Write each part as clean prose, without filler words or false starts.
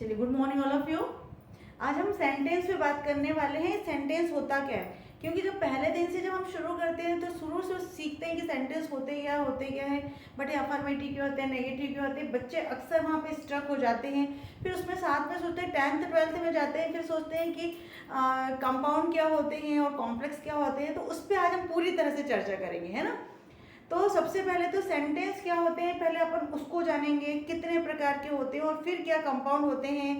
चलिए, good morning all of you. आज हम सेंटेंस पे बात करने वाले हैं। सेंटेंस होता क्या है, क्योंकि जब पहले दिन से जब हम शुरू करते हैं तो शुरू से सीखते हैं कि सेंटेंस होते क्या है, बट ये अफर्मेटिव क्या होते हैं, नेगेटिव क्या होते हैं। बच्चे अक्सर वहाँ पे स्ट्रक हो जाते हैं। फिर उसमें साथ में सोचते हैं, 10th 12th में जाते हैं, फिर सोचते हैं कि कंपाउंड क्या होते हैं और कॉम्प्लेक्स क्या होते हैं। तो उस पर आज हम पूरी तरह से चर्चा करेंगे, है ना। तो सबसे पहले तो सेंटेंस क्या होते हैं, पहले अपन उसको जानेंगे, कितने प्रकार के होते हैं और फिर क्या कंपाउंड होते हैं।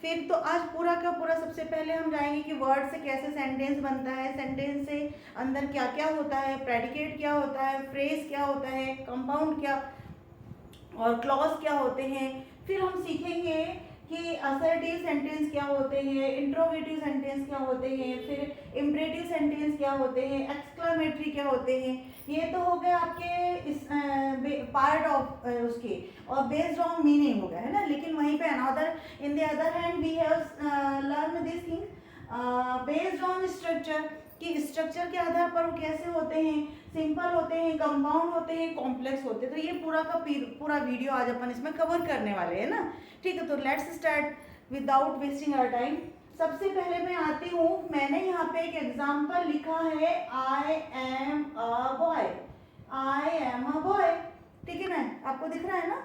फिर तो आज पूरा का पूरा सबसे पहले हम जाएंगे कि वर्ड से कैसे सेंटेंस बनता है, सेंटेंस से अंदर क्या क्या होता है, प्रेडिकेट क्या होता है, फ्रेज क्या होता है, कंपाउंड क्या और क्लॉज क्या होते हैं। फिर हम सीखेंगे कि असर्टिव सेंटेंस क्या होते हैं, इंट्रोगेटिव सेंटेंस क्या होते हैं, फिर इम्परेटिव सेंटेंस क्या होते हैं, एक्सक्लेमेटरी क्या होते हैं। ये तो हो गए आपके इस पार्ट ऑफ उसके और बेस्ड ऑन मीनिंग हो गया, है ना। लेकिन वहीं पे another in the other hand we have learn this thing based on structure, कि स्ट्रक्चर के आधार पर वो कैसे होते हैं, सिंपल होते हैं, कंपाउंड होते हैं, कॉम्प्लेक्स होते हैं। तो ये पूरा का पूरा वीडियो आज अपन इसमें कवर करने वाले हैं ना। ठीक है, तो let's start without wasting our time. सबसे पहले मैं आती हूँ, मैंने यहाँ पे एक एग्जाम्पल लिखा है, I am a boy. I am a boy, ठीक है ना, आपको दिख रहा है ना।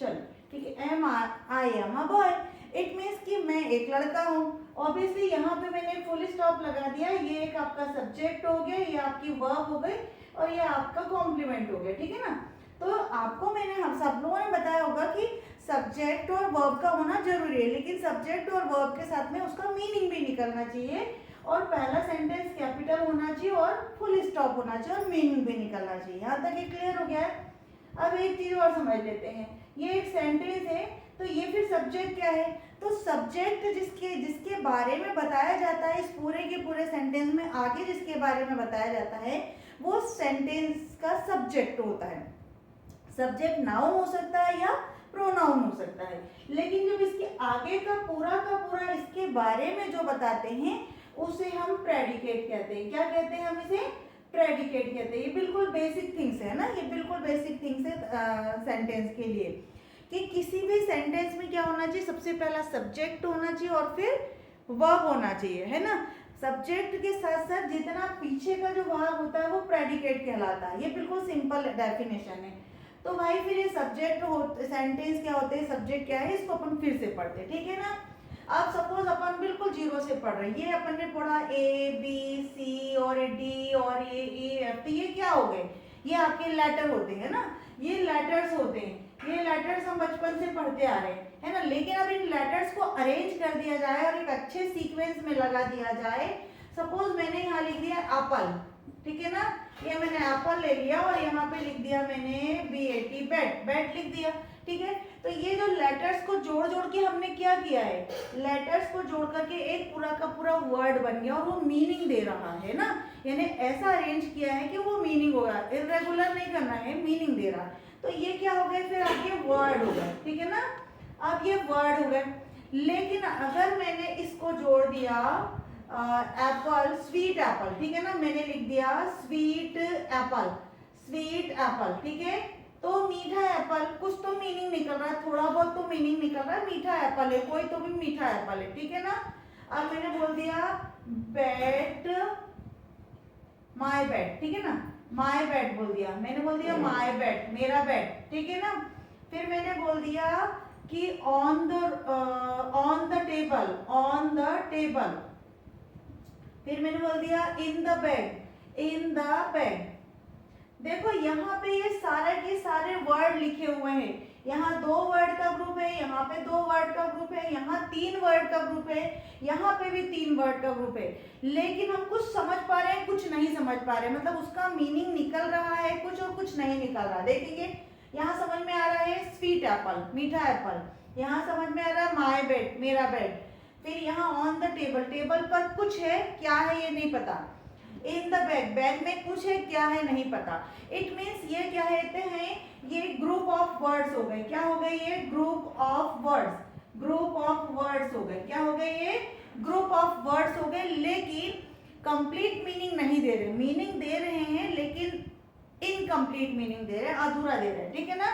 चलो ठीक है, I am a boy, it means कि मैं एक लड़का हूँ। ऑब्वियसली यहाँ पे मैंने फुल स्टॉप लगा दिया, ये एक आपका सब्जेक्ट हो गया, ये आपकी वर्ब हो गई और ये आपका कॉम्प्लीमेंट हो गया, ठीक है ना। तो आपको मैंने हम सब लोगों ने बताया होगा कि सब्जेक्ट और वर्ब का होना जरूरी है, लेकिन सब्जेक्ट और वर्ब के साथ में उसका मीनिंग भी निकलना चाहिए और पहला सेंटेंस कैपिटल होना चाहिए और फुल स्टॉप होना चाहिए और मीनिंग भी निकलना चाहिए। यहाँ तक ये क्लियर हो गया है। अब एक चीज और समझ लेते हैं, ये एक सेंटेंस है तो ये फिर सब्जेक्ट क्या है, तो सब्जेक्ट जिसके बारे में बताया जाता है इस पूरे के पूरे सेंटेंस में, आगे जिसके बारे में बताया जाता है वो सेंटेंस का सब्जेक्ट होता है। सब्जेक्ट नाउन हो सकता है या प्रोनाउन हो सकता है, लेकिन जब इसके आगे का पूरा इसके बारे में जो बताते हैं उसे हम प्रेडिकेट कहते हैं। क्या कहते हैं हम इसे? प्रेडिकेट कहते हैं। ये बिल्कुल बेसिक थिंग्स है ना, ये बिल्कुल बेसिक थिंग्स है सेंटेंस के लिए, कि किसी भी सेंटेंस में क्या होना चाहिए, सबसे पहला सब्जेक्ट होना चाहिए और फिर वर्ब होना चाहिए, है ना। सब्जेक्ट के साथ साथ जितना पीछे का जो भाग होता है वो प्रेडिकेट कहलाता है। ये बिल्कुल सिंपल डेफिनेशन है। तो भाई फिर ये सब्जेक्ट सेंटेंस क्या होते हैं, सब्जेक्ट क्या है, इसको अपन फिर से पढ़ते हैं, ठीक है ना। अब सपोज अपन बिल्कुल जीरो से पढ़ रहे हैं, ये अपन ने पढ़ा ए बी सी और डी और ए ई एफ, तो ये क्या हो गए, ये आपके लेटर होते हैं ना, ये लेटर्स होते हैं। ये लेटर्स हम बचपन से पढ़ते आ रहे हैं, है ना। लेकिन अब इन लेटर्स को अरेंज कर दिया जाए और एक अच्छे सीक्वेंस में लगा दिया जाए। सपोज मैंने यहाँ लिख दिया एप्पल, ठीक है ना, ये मैंने एप्पल ले लिया और यहाँ पे लिख दिया मैंने BAT, बेड, बेड लिख दिया, ठीक है। तो ये जो लेटर्स को जोड़ जोड़ के हमने क्या किया है, लेटर्स को जोड़ करके एक पूरा का पूरा वर्ड बन गया और वो मीनिंग दे रहा है ना, यानी ऐसा अरेंज किया है कि वो मीनिंग होगा, इरेगुलर नहीं करना है, मीनिंग दे रहा है। तो ये क्या हो गए, फिर आपके वर्ड हो गए, ठीक है ना। अब ये वर्ड हो गए, लेकिन अगर मैंने इसको जोड़ दिया एप्पल, स्वीट एप्पल, ठीक है ना, मैंने लिख दिया स्वीट एप्पल, स्वीट एप्पल, ठीक है। तो मीठा एप्पल, कुछ तो मीनिंग निकल रहा है, थोड़ा बहुत तो मीनिंग निकल रहा है, मीठा एप्पल है, कोई तो भी मीठा एप्पल है, ठीक है ना। अब मैंने बोल दिया बेड, माय बेड, ठीक है ना, माय बेड बोल दिया, मैंने बोल दिया माय बेड, मेरा बेड, ठीक है ना। फिर मैंने बोल दिया कि on the table, on the table. फिर मैंने बोल दिया in the bed, in the bed. देखो यहाँ पे ये सारे के सारे वर्ड लिखे हुए हैं, यहाँ 2 वर्ड का ग्रुप है, यहाँ पे 2 वर्ड का ग्रुप है, यहाँ 3 वर्ड का ग्रुप है, यहाँ पे भी 3 वर्ड का ग्रुप है। लेकिन हम कुछ समझ पा रहे हैं, कुछ नहीं समझ पा रहे, मतलब उसका मीनिंग निकल रहा है कुछ और कुछ नहीं निकल रहा। देखेंगे, यहाँ समझ में आ रहा है स्वीट एप्पल, मीठा एप्पल, यहाँ समझ में आ रहा है माय बेड, मेरा बेड। फिर यहाँ ऑन द टेबल, टेबल पर कुछ है, क्या है ये नहीं पता। इन द बैग, बैग में कुछ है, क्या है नहीं पता। इट मीन्स ये क्या कहते हैं, ये ग्रुप ऑफ वर्ड्स हो गए, क्या हो गए, ये group of words, group of words हो गए, क्या हो गए, ये ग्रुप ऑफ वर्ड्स हो गए। लेकिन कंप्लीट मीनिंग नहीं दे रहे, मीनिंग दे रहे हैं लेकिन इनकम्प्लीट मीनिंग दे रहे हैं, अधूरा दे रहे हैं, ठीक है ना।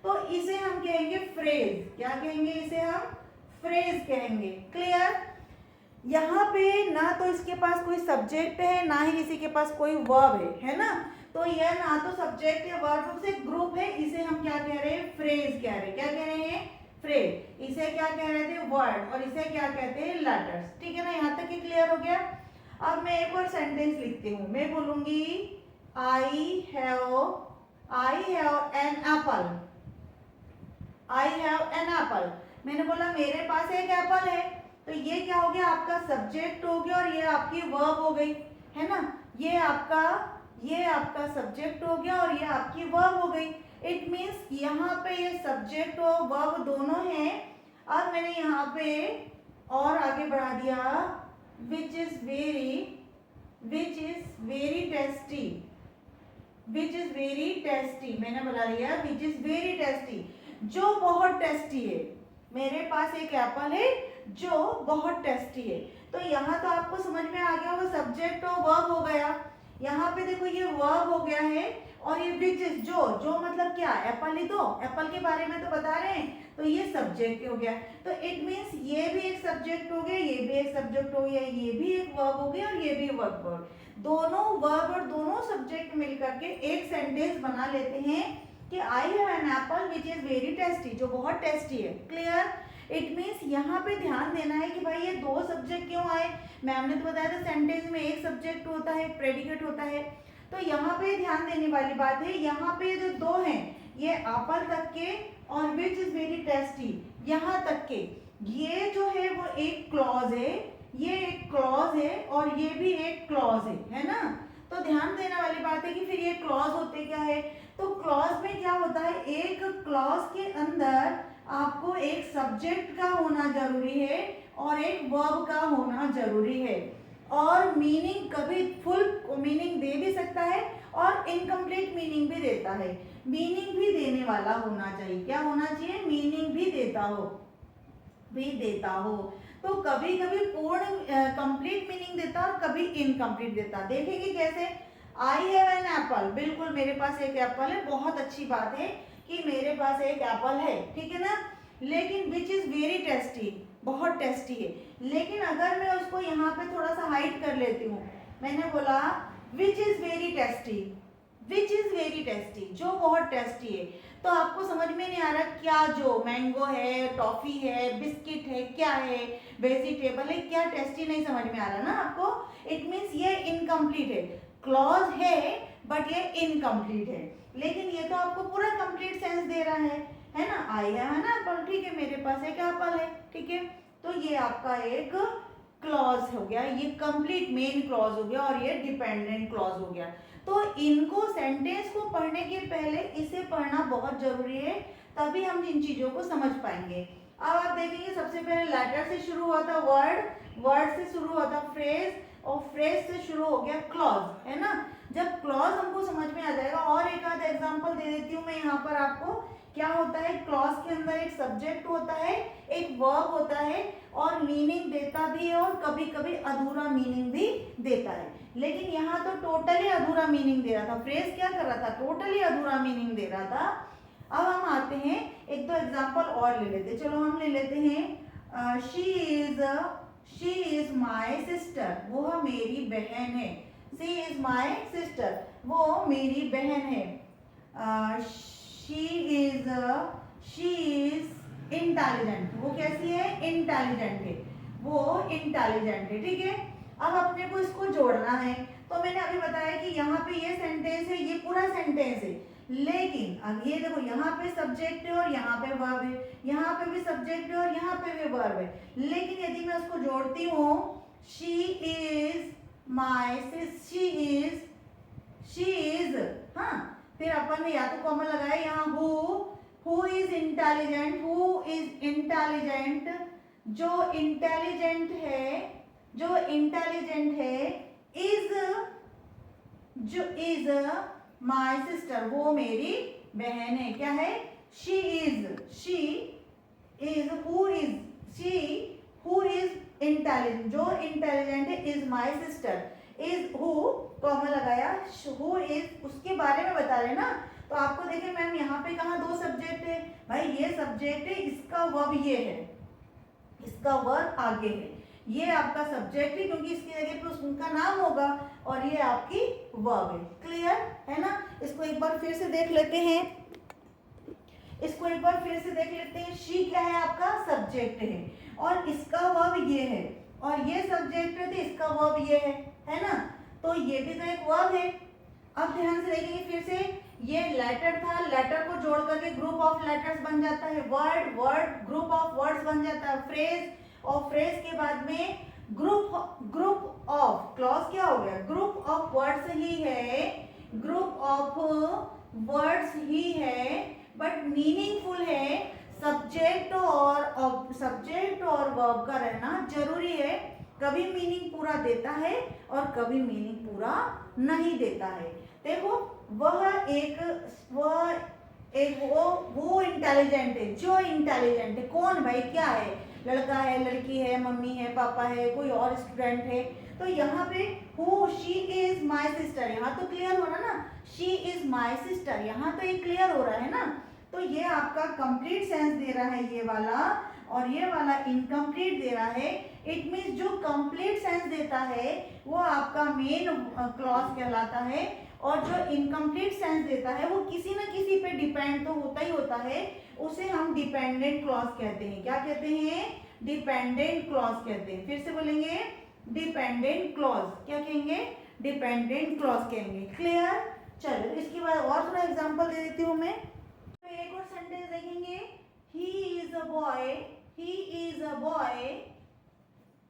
तो इसे हम कहेंगे फ्रेज। क्या कहेंगे? इसे हम फ्रेज कहेंगे। क्लियर? यहाँ पे ना तो इसके पास कोई सब्जेक्ट है, ना ही इसी के पास कोई वर्ब है ना? तो यह ना तो सब्जेक्ट या वर्ब से ग्रुप है, इसे हम क्या कह रहे हैं? फ्रेज कह रहे हैं। क्या कह रहे हैं? फ्रेज। इसे क्या कह रहे थे? वर्ड। और इसे क्या कहते हैं? लेटर्स। ठीक है ना? यहाँ तक ही क्लियर हो गया। अब मैं एक और सेंटेंस लिखती हूँ। मैं बोलूंगी I have an apple. I have an apple. मैंने बोला मेरे पास एक एप्पल है, तो ये क्या हो गया? आपका सब्जेक्ट हो गया और ये आपकी वर्ब हो गई, है ना? ये आपका सब्जेक्ट हो गया और ये आपकी वर्ब हो गई। इट मीन्स यहाँ पे ये सब्जेक्ट और वर्ब दोनों हैं। अब मैंने यहाँ पे और आगे बढ़ा दिया विच इज वेरी टेस्टी। मैंने बता दिया विच इज वेरी टेस्टी, जो बहुत टेस्टी है। मेरे पास एक एप्पल है जो बहुत टेस्टी है। तो यहाँ तो आपको समझ में आ गया होगा, सब्जेक्ट और वर्ब हो गया। यहाँ पे देखो ये वर्ब हो गया है और ये विच इज, जो मतलब क्या? एप्पल ही तो, एप्पल के बारे में तो बता रहे हैं, तो ये सब्जेक्ट हो गया। तो इट मीन्स ये भी एक सब्जेक्ट हो गया, ये भी एक सब्जेक्ट हो गया, ये भी एक वर्ब हो गया और ये भी वर्ब। दोनों वर्ब और दोनों सब्जेक्ट मिलकर के एक सेंटेंस बना लेते हैं कि I have an apple which is very tasty, जो बहुत टेस्टी है। क्लियर? इट मीन्स यहाँ पे ध्यान देना है कि भाई ये दो सब्जेक्ट क्यों आए। मैम ने तो बताया था सेंटेंस में एक सब्जेक्ट होता है, प्रेडिकेट होता है। तो यहाँ पे ध्यान देने वाली बात है, यहाँ पे जो दो हैं, ये एप्पल तक के और विच इज वेरी टेस्टी यहाँ तक के, ये जो है वो एक क्लॉज है, ये एक क्लॉज है और ये भी एक क्लॉज है ना? तो ध्यान देने वाली बात है कि फिर ये क्लॉज होते क्या है? तो क्लॉज में क्या होता है? एक क्लॉज के अंदर आपको एक सब्जेक्ट का होना जरूरी है और एक वर्ब का होना जरूरी है। और मीनिंग कभी फुल मीनिंग दे भी सकता है और इनकम्प्लीट मीनिंग भी देता है। मीनिंग भी देने वाला होना चाहिए। क्या होना चाहिए? मीनिंग भी देता हो। तो कभी कभी पूर्ण कंप्लीट मीनिंग देता और कभी इनकम्प्लीट देता। देखेंगे कैसे? आई हैव एन एप्पल, बिल्कुल मेरे पास एक एप्पल है, बहुत अच्छी बात है कि मेरे पास एक एप्पल है, ठीक है ना? लेकिन विच इज वेरी टेस्टी, बहुत टेस्टी है। लेकिन अगर मैं उसको यहाँ पे थोड़ा सा हाइड कर लेती हूँ, मैंने बोला विच इज वेरी टेस्टी, जो बहुत टेस्टी है, तो आपको समझ में नहीं आ रहा क्या? जो मैंगो है, टॉफी है, बिस्किट है, क्या है, वेजिटेबल है, क्या टेस्टी? नहीं समझ में आ रहा ना आपको? इट मीन्स ये इनकम्प्लीट है। क्लॉज है बट ये इनकम्प्लीट है। लेकिन ये तो आपको पूरा कंप्लीट सेंस दे रहा है ना? आई है ना एप्पल, ठीक है, मेरे पास एक एप्पल है, ठीक है। तो ये आपका एक क्लॉज हो गया, ये कंप्लीट मेन क्लॉज हो गया और ये डिपेंडेंट क्लॉज हो गया। तो इनको सेंटेंस को पढ़ने के पहले इसे पढ़ना बहुत जरूरी है, तभी हम इन चीजों को समझ पाएंगे। अब आप देखेंगे सबसे पहले लेटर से शुरू हुआ था वर्ड से शुरू हुआ था फ्रेज, और फ्रेज से शुरू हो गया क्लॉज, है ना? जब क्लॉज हमको समझ में आ जाएगा, और एक आध एग्जांपल दे देती हूँ मैं यहाँ पर आपको। क्या होता है? क्लॉज के अंदर एक सब्जेक्ट होता है, एक वर्ब होता है और मीनिंग देता भी है और कभी कभी अधूरा मीनिंग भी देता है। लेकिन यहाँ तो टोटली अधूरा मीनिंग दे रहा था। फ्रेज क्या कर रहा था? टोटली अधूरा मीनिंग दे रहा था। अब हम आते हैं, एक दो एग्जाम्पल और ले लेते। चलो हम ले लेते हैं शी इज माई सिस्टर, वो मेरी बहन है। शी इज माई सिस्टर, वो मेरी बहन है। शी इज इंटेलिजेंट, वो कैसी है? इंटेलिजेंट है, वो इंटेलिजेंट है, ठीक है। अब अपने को इसको जोड़ना है, तो मैंने अभी बताया कि यहाँ पे ये सेंटेंस है, ये पूरा सेंटेंस है। लेकिन अब ये देखो, यहाँ पे सब्जेक्ट है और यहाँ पे वर्ब है, यहाँ पे भी सब्जेक्ट है और यहाँ पे भी वर्ब है। लेकिन यदि मैं उसको जोड़ती हूँ, she is my, she is, हाँ, फिर अपन ने या तो कॉमन लगाया यहाँ हु इज इंटेलिजेंट, जो इंटेलिजेंट है इज माई सिस्टर, वो मेरी बहन है। क्या है? She is who is intelligent, जो इंटेलिजेंट है, is my sister. Is who common लगाया, हु इज उसके बारे में बता रहे ना, तो आपको देखिए मैम यहाँ पे कहाँ दो सब्जेक्ट है, भाई ये सब्जेक्ट है, इसका वर्ब ये है, इसका वर्ब आगे है, ये आपका सब्जेक्ट है क्योंकि इसकी जगह पे उनका नाम होगा, और ये आपकी वर्ब है। क्लियर है ना? इसको एक बार फिर से देख लेते हैं, इसको एक बार फिर से देख लेते हैं। शी क्या है? आपका सब्जेक्ट है, और इसका वर्ब ये है, और ये सब्जेक्ट है तो इसका वर्ब ये है ना? तो ये भी तो एक वर्ब है। अब ध्यान से देखेंगे फिर से, ये लेटर था, लेटर को जोड़ करके ग्रुप ऑफ लेटर्स बन जाता है, word word group of words बन जाता है, फ्रेज, और फ्रेज के बाद में ग्रुप ऑफ, क्लॉज क्या हो गया? ग्रुप ऑफ वर्ड्स ही है, ग्रुप ऑफ वर्ड्स ही है, बट मीनिंगफुल है। सब्जेक्ट और वर्ब का रहना जरूरी है, कभी मीनिंग पूरा देता है और कभी मीनिंग पूरा नहीं देता है। देखो वो इंटेलिजेंट है, जो इंटेलिजेंट है, कौन भाई? क्या है? लड़का है, लड़की है, मम्मी है, पापा है, कोई और स्टूडेंट है। तो यहाँ पे who, she is my sister, यहाँ तो क्लियर हो रहा ना, शी इज माय सिस्टर, यहाँ तो ये क्लियर हो रहा है ना। तो ये आपका कंप्लीट सेंस दे रहा है ये वाला, और ये वाला इनकम्प्लीट दे रहा है। इट मीन्स जो कंप्लीट सेंस देता है वो आपका मेन क्लॉज कहलाता है, और जो इनकम्प्लीट सेंस देता है वो किसी न किसी पे डिपेंड तो होता ही होता है, उसे हम डिपेंडेंट क्लॉज कहते हैं। क्या कहते हैं? डिपेंडेंट क्लॉज कहते हैं। फिर से बोलेंगे, डिपेंडेंट क्लॉज। क्या कहेंगे? डिपेंडेंट क्लॉज कहेंगे। क्लियर? चलो इसके बाद और थोड़ा एग्जांपल दे देती हूँ मैं। तो एक और सेंटेंस देखेंगे, he is a boy, he is a boy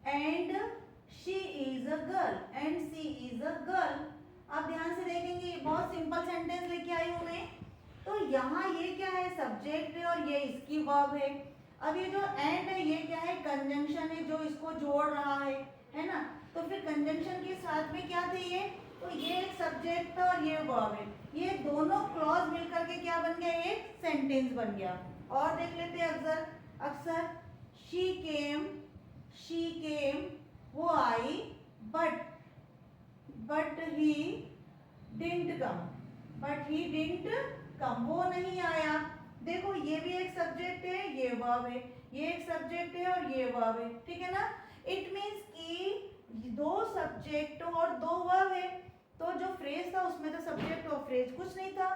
and she is a girl, and she is a girl. आप ध्यान से देखेंगे, बहुत सिंपल सेंटेंस लेके आई हूं मैं। तो यहाँ ये क्या है? सब्जेक्ट है, और ये इसकी वर्ब है। अब ये जो एंड है ये क्या है? कंजंक्शन है, जो इसको जोड़ रहा है ना? तो फिर कंजंक्शन के साथ में क्या थे ये? तो ये एक सब्जेक्ट था और ये वर्ब है, ये दोनों क्लॉज मिलकर के क्या बन गया? एक सेंटेंस बन गया। और देख लेते हैं अक्सर शी केम, वो आई, बट ही डिडंट कम, वो नहीं आया। देखो ये भी एक सब्जेक्ट है, ये वर्ब है, ये एक सब्जेक्ट है और ये वर्ब है, ठीक है ना? इट मीन्स कि दो सब्जेक्ट और दो वर्ब है। तो जो फ्रेज था उसमें तो सब्जेक्ट और फ्रेज कुछ नहीं था।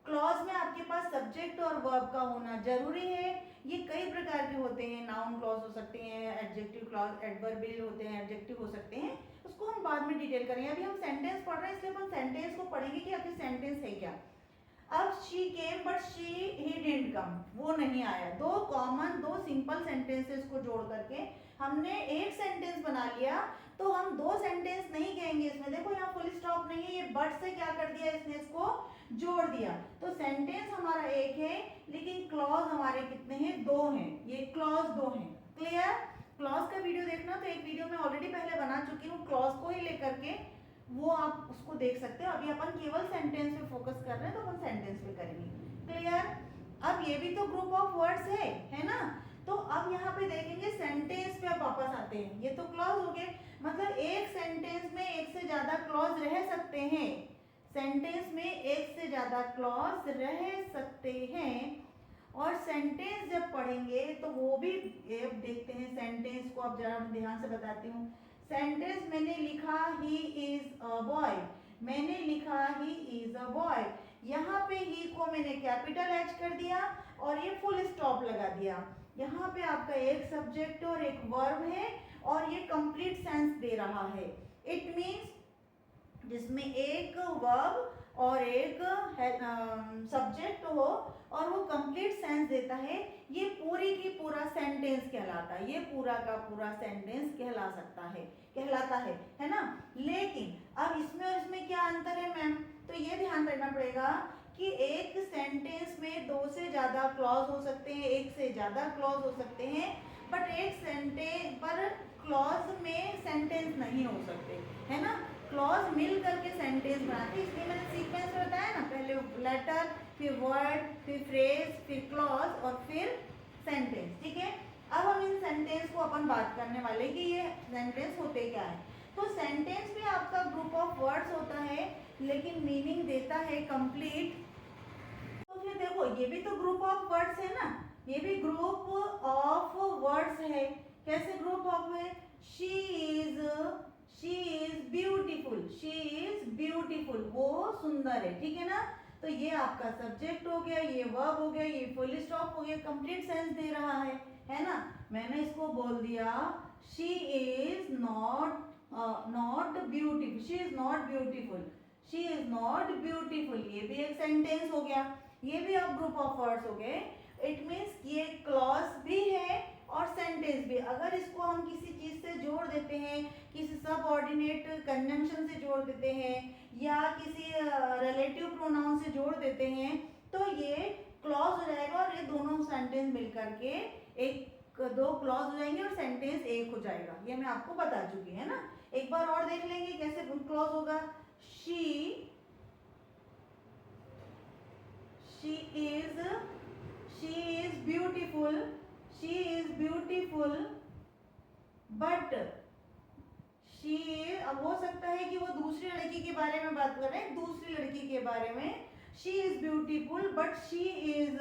क्लॉज में आपके पास सब्जेक्ट और वर्ब का होना जरूरी है। ये कई प्रकार के होते हैं, नाउन क्लॉज हो सकते हैं, एडजेक्टिव क्लॉज, एडवर्बियल होते हैं, एडजेक्टिव हो सकते हैं, उसको हम बाद में डिटेल करेंगे। अभी हम सेंटेंस पढ़ रहे हैं इसलिए हम सेंटेंस को पढ़ेंगे कि आखिर सेंटेंस है क्या। अब she came but he didn't come, वो नहीं आया। दो सिंपल सेंटेंसेस को जोड़ करके हमने एक सेंटेंस बना लिया। तो हम दो सेंटेंस नहीं कहेंगे इसमें, देखो यहाँ फुल स्टॉप नहीं है, ये बट से क्या कर दिया इसने? इसको जोड़ दिया। तो सेंटेंस हमारा एक है, लेकिन क्लॉज हमारे कितने हैं? दो हैं। ये क्लॉज दो हैं। क्लियर? क्लॉज का वीडियो देखना तो एक वीडियो में ऑलरेडी पहले बना चुकी हूँ, क्लॉज को ही लेकर के, वो आप उसको देख सकते हो। अभी अपन केवल सेंटेंस पे फोकस कर रहे हैं, तो अपन सेंटेंस पे करेंगे। क्लियर? अब ये भी तो ग्रुप ऑफ वर्ड्स है ना? तो अब यहाँ पे देखेंगे सेंटेंस पे अब वापस आते हैं। ये तो क्लॉज हो गए, मतलब एक सेंटेंस में एक से ज्यादा क्लॉज रह सकते हैं। सेंटेंस में एक से ज्यादा क्लॉज रह सकते हैं। और सेंटेंस जब पढ़ेंगे तो वो भी देखते हैं सेंटेंस को। अब जरा ध्यान से बताती हूँ। सेंटेंस मैंने लिखा ही इज अ बॉय, मैंने लिखा ही इज अ बॉय, यहाँ पे ही को मैंने कैपिटल एच कर दिया और ये फुल स्टॉप लगा दिया। यहाँ पे आपका एक सब्जेक्ट और एक वर्ब है, और ये कंप्लीट सेंस दे रहा है। इट मीन्स जिसमें एक वर्ब और एक सब्जेक्ट हो और वो कंप्लीट सेंस देता है, ये पूरी की पूरा सेंटेंस कहलाता है। ये पूरा का पूरा सेंटेंस कहलाता है ना? लेकिन अब इसमें और इसमें क्या अंतर है मैम? तो ये ध्यान रखना पड़ेगा कि एक सेंटेंस में दो से ज्यादा क्लॉज हो सकते हैं, एक से ज्यादा क्लॉज हो सकते हैं, बट एक सेंटेंस पर क्लॉज में सेंटेंस नहीं हो सकते, है ना? क्लॉज मिल करके सेंटेंस बनाते, इसलिए मैंने सीक्वेंस में बताया ना, पहले लेटर, फिर वर्ड, फिर फ्रेज, फिर क्लॉज और फिर सेंटेंस। ठीक है? अब हम इन सेंटेंस को अपन बात करने वाले कि ये सेंटेंस होते क्या है। तो सेंटेंस में आपका ग्रुप ऑफ वर्ड्स होता है, लेकिन मीनिंग देता है कंप्लीट ये भी तो ग्रुप ऑफ वर्ड्स है ना, ये भी ग्रुप ऑफ वर्ड्स है। कैसे ग्रुप ऑफ है? She is beautiful, she is beautiful, वो सुंदर है, ठीक है ना। तो ये आपका सब्जेक्ट हो गया, ये वर्ब हो गया, ये फुल स्टॉप हो गया, कंप्लीट सेंस दे रहा है ना। मैंने इसको बोल दिया she is not beautiful, she is not beautiful, she is not beautiful, ये भी एक सेंटेंस हो गया, ये भी अब ग्रुप ऑफ वर्ड्स हो गए। इट मीन्स ये क्लॉज भी है और सेंटेंस भी। अगर इसको हम किसी चीज से जोड़ देते हैं, किसी सबऑर्डिनेट कंजंक्शन से जोड़ देते हैं या किसी रिलेटिव प्रोनाउन से जोड़ देते हैं तो ये क्लॉज हो जाएगा और ये दोनों सेंटेंस मिलकर के एक दो क्लॉज हो जाएंगे और सेंटेंस एक हो जाएगा। ये मैं आपको बता चुकी है ना। एक बार और देख लेंगे कैसे क्लॉज होगा। She is beautiful, she is beautiful, but she, अब हो सकता है कि वो दूसरी लड़की के बारे में बात कर रहे हैं, दूसरी लड़की के बारे में। she is beautiful but she is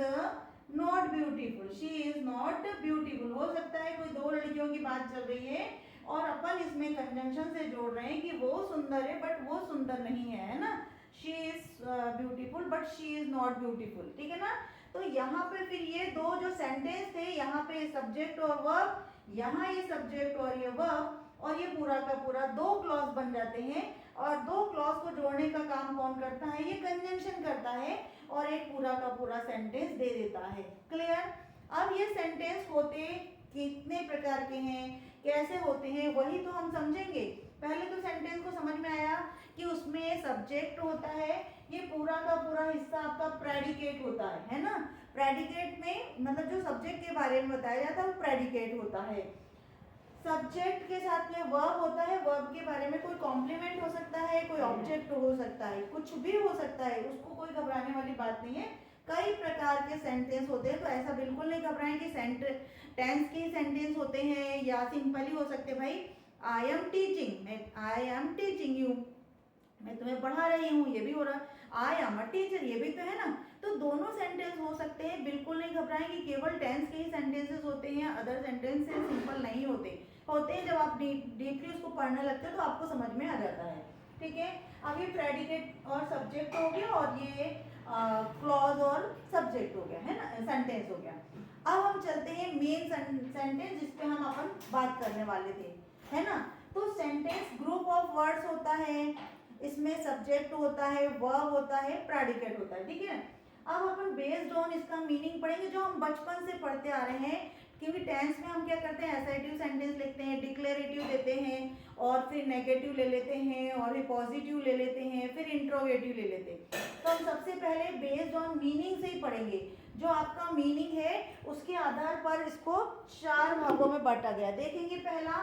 not beautiful, she is not beautiful। हो सकता है कोई दो लड़कियों की बात चल रही है और अपन इसमें कंजंक्शन से जोड़ रहे हैं कि वो सुंदर है बट वो सुंदर नहीं है ना। She is beautiful but she is not beautiful, ठीक है ना। तो यहाँ पे फिर ये दो जो सेंटेंस थे, यहाँ पे सब्जेक्ट और वर्ब, यहाँ ये सब्जेक्ट और ये वर्ब, और ये पूरा का पूरा दो क्लॉज बन जाते हैं। और दो क्लॉज को जोड़ने का काम कौन करता है? ये कंजंक्शन करता है और एक पूरा का पूरा सेंटेंस दे देता है। क्लियर? अब ये सेंटेंस होते कितने प्रकार के हैं, कैसे होते हैं, वही तो हम समझेंगे। पहले तो सेंटेंस को समझ में आया कि उसमें सब्जेक्ट होता है, ये पूरा का पूरा हिस्सा आपका प्रेडिकेट होता है ना। प्रेडिकेट में मतलब जो सब्जेक्ट के बारे में बताया जाता है वो प्रेडिकेट होता है। सब्जेक्ट के साथ में वर्ब होता है, वर्ब के बारे में कोई कॉम्प्लीमेंट हो सकता है, कोई ऑब्जेक्ट हो सकता है, कुछ भी हो सकता है, उसको कोई घबराने वाली बात नहीं है। कई प्रकार के सेंटेंस होते हैं, तो ऐसा बिल्कुल नहीं घबराएं कि टेंस के सेंटेंस होते हैं या सिंपल ही हो सकते हैं। भाई आई एम टीचिंग यू, मैं तुम्हें पढ़ा रही हूँ, ये भी हो रहा है। आई एम अ टीचर, ये भी तो है ना। तो दोनों सेंटेंस हो सकते हैं, बिल्कुल नहीं घबराएं कि केवल टेंस के ही सेंटेंसेस होते हैं, अदर सेंटेंस सिंपल नहीं होते हैं। जब आप डीपली उसको पढ़ने लगते हैं तो आपको समझ में आ जाता है, ठीक है। अब ये प्रेडिकेट और सब्जेक्ट हो गया और ये क्लॉज और सब्जेक्ट हो गया, है ना, सेंटेंस हो गया। अब हम चलते हैं मेन सेंटेंस जिस पे हम अपन बात करने वाले थे, है ना। तो सेंटेंस ग्रुप ऑफ वर्ड्स होता है, इसमें सब्जेक्ट होता है, वर्ब होता है, प्रेडिकेट होता है, ठीक है। अब अपन बेस्ड ऑन इसका मीनिंग पढ़ेंगे जो हम बचपन से पढ़ते आ रहे हैं, क्योंकि टेंस में हम क्या करते हैं, असर्टिव सेंटेंस लिखते हैं, डिक्लेरेटिव देते हैं और फिर नेगेटिव ले लेते हैं और फिर पॉजिटिव ले लेते हैं, फिर इंट्रोगेटिव ले लेते हैं। तो हम सबसे पहले बेस्ड ऑन मीनिंग से ही पढ़ेंगे। जो आपका मीनिंग है उसके आधार पर इसको चार भागों में बांटा गया। देखेंगे पहला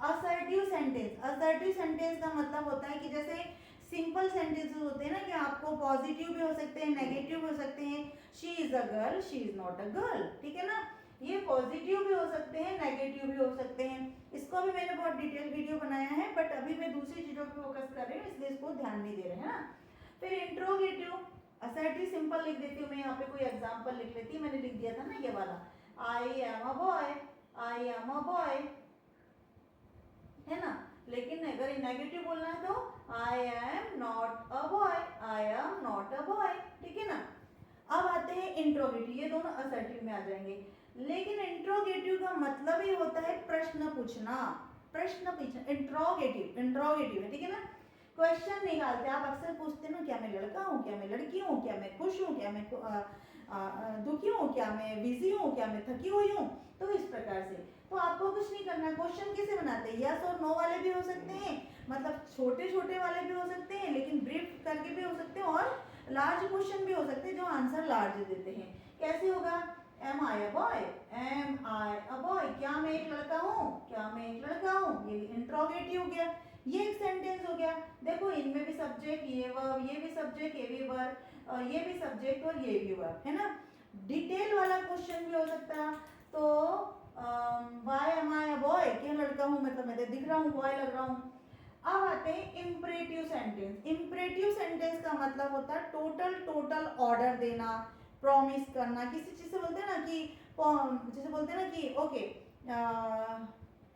असर्टिव सेंटेंस। असर्टिव सेंटेंस का मतलब होता है कि जैसे सिंपल सेंटेंसेस होते हैं ना, कि आपको पॉजिटिव भी हो सकते हैं, नेगेटिव भी हो सकते हैं। She is a girl, she is not a girl, ठीक है ना। ये पॉजिटिव भी हो सकते हैं, नेगेटिव भी हो सकते हैं। इसको भी मैंने बहुत डिटेल वीडियो बनाया है, बट अभी मैं दूसरी चीजों पे फोकस कर रही हूँ, इसलिए इसको ध्यान नहीं दे रहे हैं ना। फिर इंट्रोगेटिव, असर्टिव सिंपल लिख देती हूँ मैं, यहाँ पे कोई एग्जाम्पल लिख लेती हूँ। मैंने लिख दिया था ना ये वाला, I am a boy, I am a boy, है ना। लेकिन अगर नेगेटिव बोलना है तो I am not a boy, I am not a boy, ठीक है ना। अब आते हैं इंट्रोगेटिव, ये दोनों असर्टिव में आ जाएंगे। लेकिन इंट्रोगेटिव का मतलब ही होता है प्रश्न पूछना, प्रश्न पूछना। इंट्रोगेटिव है, ठीक है ना। क्वेश्चन निकालते, आप अक्सर पूछते हैं ना, क्या मैं लड़का हूँ, क्या मैं लड़की हूँ, क्या मैं खुश हूँ, क्या मैं दुखी हूँ, क्या मैं बिजी हूँ, क्या मैं थकी हुई हूँ। तो इस प्रकार से तो आपको कुछ नहीं करना। क्वेश्चन कैसे बनाते हैं? यस और नो वाले भी हो सकते हैं, मतलब छोटे छोटे वाले भी हो सकते हैं, लेकिन ब्रीफ करके भी हो सकते हैं, और लार्ज क्वेश्चन भी हो सकते हैं जो आंसर लार्ज देते हैं। कैसे होगा? Am I a boy, am I a boy, क्या मैं एक लड़का हूँ, क्या मैं एक लड़का हूँ, ये इंट्रोगेटिव हो गया, ये एक सेंटेंस हो गया। देखो इनमें भी सब्जेक्ट, ये वर्ब, ये भी सब्जेक्ट, ये भी वर्ब, ये भी सब्जेक्ट और ये भी वर्ब, है ना। डिटेल वाला क्वेश्चन भी हो सकता है, तो why am I a boy, क्या लड़का हूँ, मतलब मैं दिख रहा हूँ, बॉय लग रहा हूँ। अब आते हैं इंपरेटिव सेंटेंस। इंपरेटिव सेंटेंस का मतलब होता है टोटल ऑर्डर देना, प्रॉमिस करना, किसी चीज़ से बोलते हैं ना कि जैसे बोलते हैं ना कि okay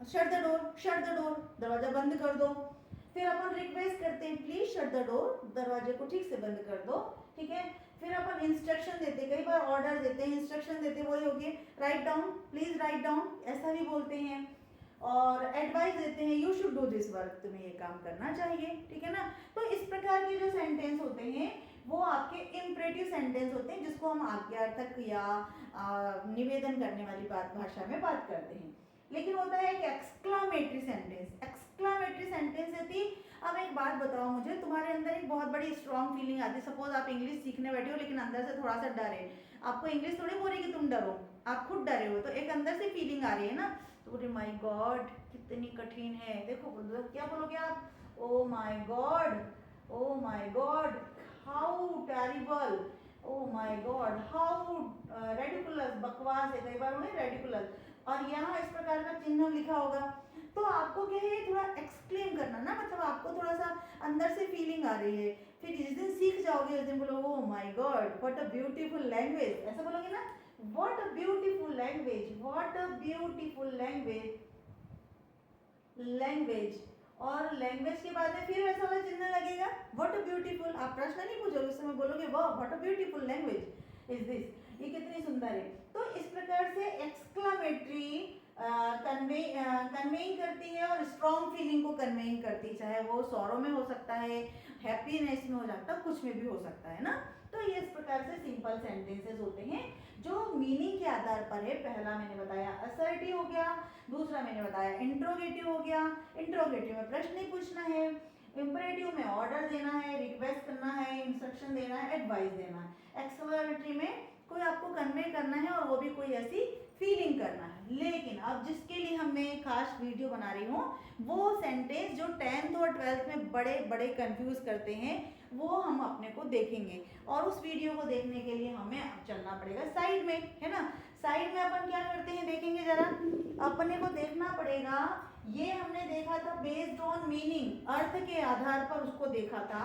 shut the door, shut the door, दरवाजा बंद कर दो। फिर अपन रिक्वेस्ट करते हैं प्लीज शट द डोर, दरवाजे को ठीक से बंद कर दो, ठीक है। फिर अपन इंस्ट्रक्शन देते हैं, कई बार ऑर्डर देते हैं, इंस्ट्रक्शन देते हैं, वही हो गया write down, please write down, ऐसा भी बोलते हैं। और एडवाइस देते हैं you should do this work, तुम्हें ये काम करना चाहिए, ठीक है ना। तो इस प्रकार के जो सेंटेंस होते हैं वो आपके इम्परेटिव सेंटेंस होते हैं, जिसको हम आज्ञार्थक या निवेदन करने वाली भाषा में बात करते हैं। लेकिन होता है एक एक्सक्लामेटरी सेंटेंस। एक्सक्लामेटरी सेंटेंस यदि, अब एक बात बताओ मुझे, तुम्हारे अंदर एक बहुत बड़ी स्ट्रॉन्ग फीलिंग आती है, सपोज आप इंग्लिश सीखने बैठे हो लेकिन अंदर से थोड़ा सा डर है, आपको इंग्लिश थोड़ी बोल रही कि तुम डरो, आप खुद डरे हो, तो एक अंदर से फीलिंग आ रही है ना, तो बोले माय गॉड कितनी कठिन है, देखो क्या बोलोगे आप, oh my God, oh my God how terrible, oh my God how ridiculous, बकवास है, कई बार उन्हें रेडिकुलस, और यहाँ इस प्रकार का चिन्ह लिखा होगा, तो आपको क्या है थोड़ा एक्सक्लेम करना ना, मतलब आपको थोड़ा सा अंदर से फीलिंग आ रही है। फिर जिस दिन सीख जाओगे उस दिन बोलोगे oh my God what a beautiful language, ऐसा बोलोगे ना, what a beautiful language, what a beautiful language, language. और लैंग्वेज के बाद में फिर वैसा वाला चिन्ह लगेगा व्हाट अ ब्यूटीफुल, आप प्रश्न नहीं पूछोगे, उस समय बोलोगे वाह what a beautiful language is this, ये कितनी सुंदर है। तो इस प्रकार से एक्सक्लामेटरी कन्वेइंग करती है और स्ट्रॉन्ग फीलिंग को कन्वेइंग करती है, चाहे वो सॉरो में हो सकता है, हैप्पीनेस में हो सकता है, कुछ में भी हो सकता है ना। तो ये इस प्रकार से सिंपल सेंटेंसेस होते हैं जो मीनिंग के आधार पर है। पहला मैंने बताया असर्टिव हो गया, दूसरा मैंने बताया इंट्रोगेटिव हो गया, इंट्रोगेटिव में प्रश्न ही पूछना है, इंपरेटिव में ऑर्डर देना है, रिक्वेस्ट करना है, इंस्ट्रक्शन देना है, एडवाइस देना है, एक्सक्लेमेटरी में कोई आपको कन्वे करना है और वो भी कोई ऐसी फीलिंग करना है। लेकिन अब जिसके लिए हम मैं खास वीडियो बना रही हूँ वो सेंटेंस जो 10th और 12th में बड़े बड़े कंफ्यूज करते हैं वो हम अपने को देखेंगे, और उस वीडियो को देखने के लिए हमें अब चलना पड़ेगा साइड में, है ना। साइड में अपन क्या करते हैं देखेंगे जरा, अपने को देखना पड़ेगा, ये हमने देखा था बेस्ड ऑन मीनिंग, अर्थ के आधार पर उसको देखा था,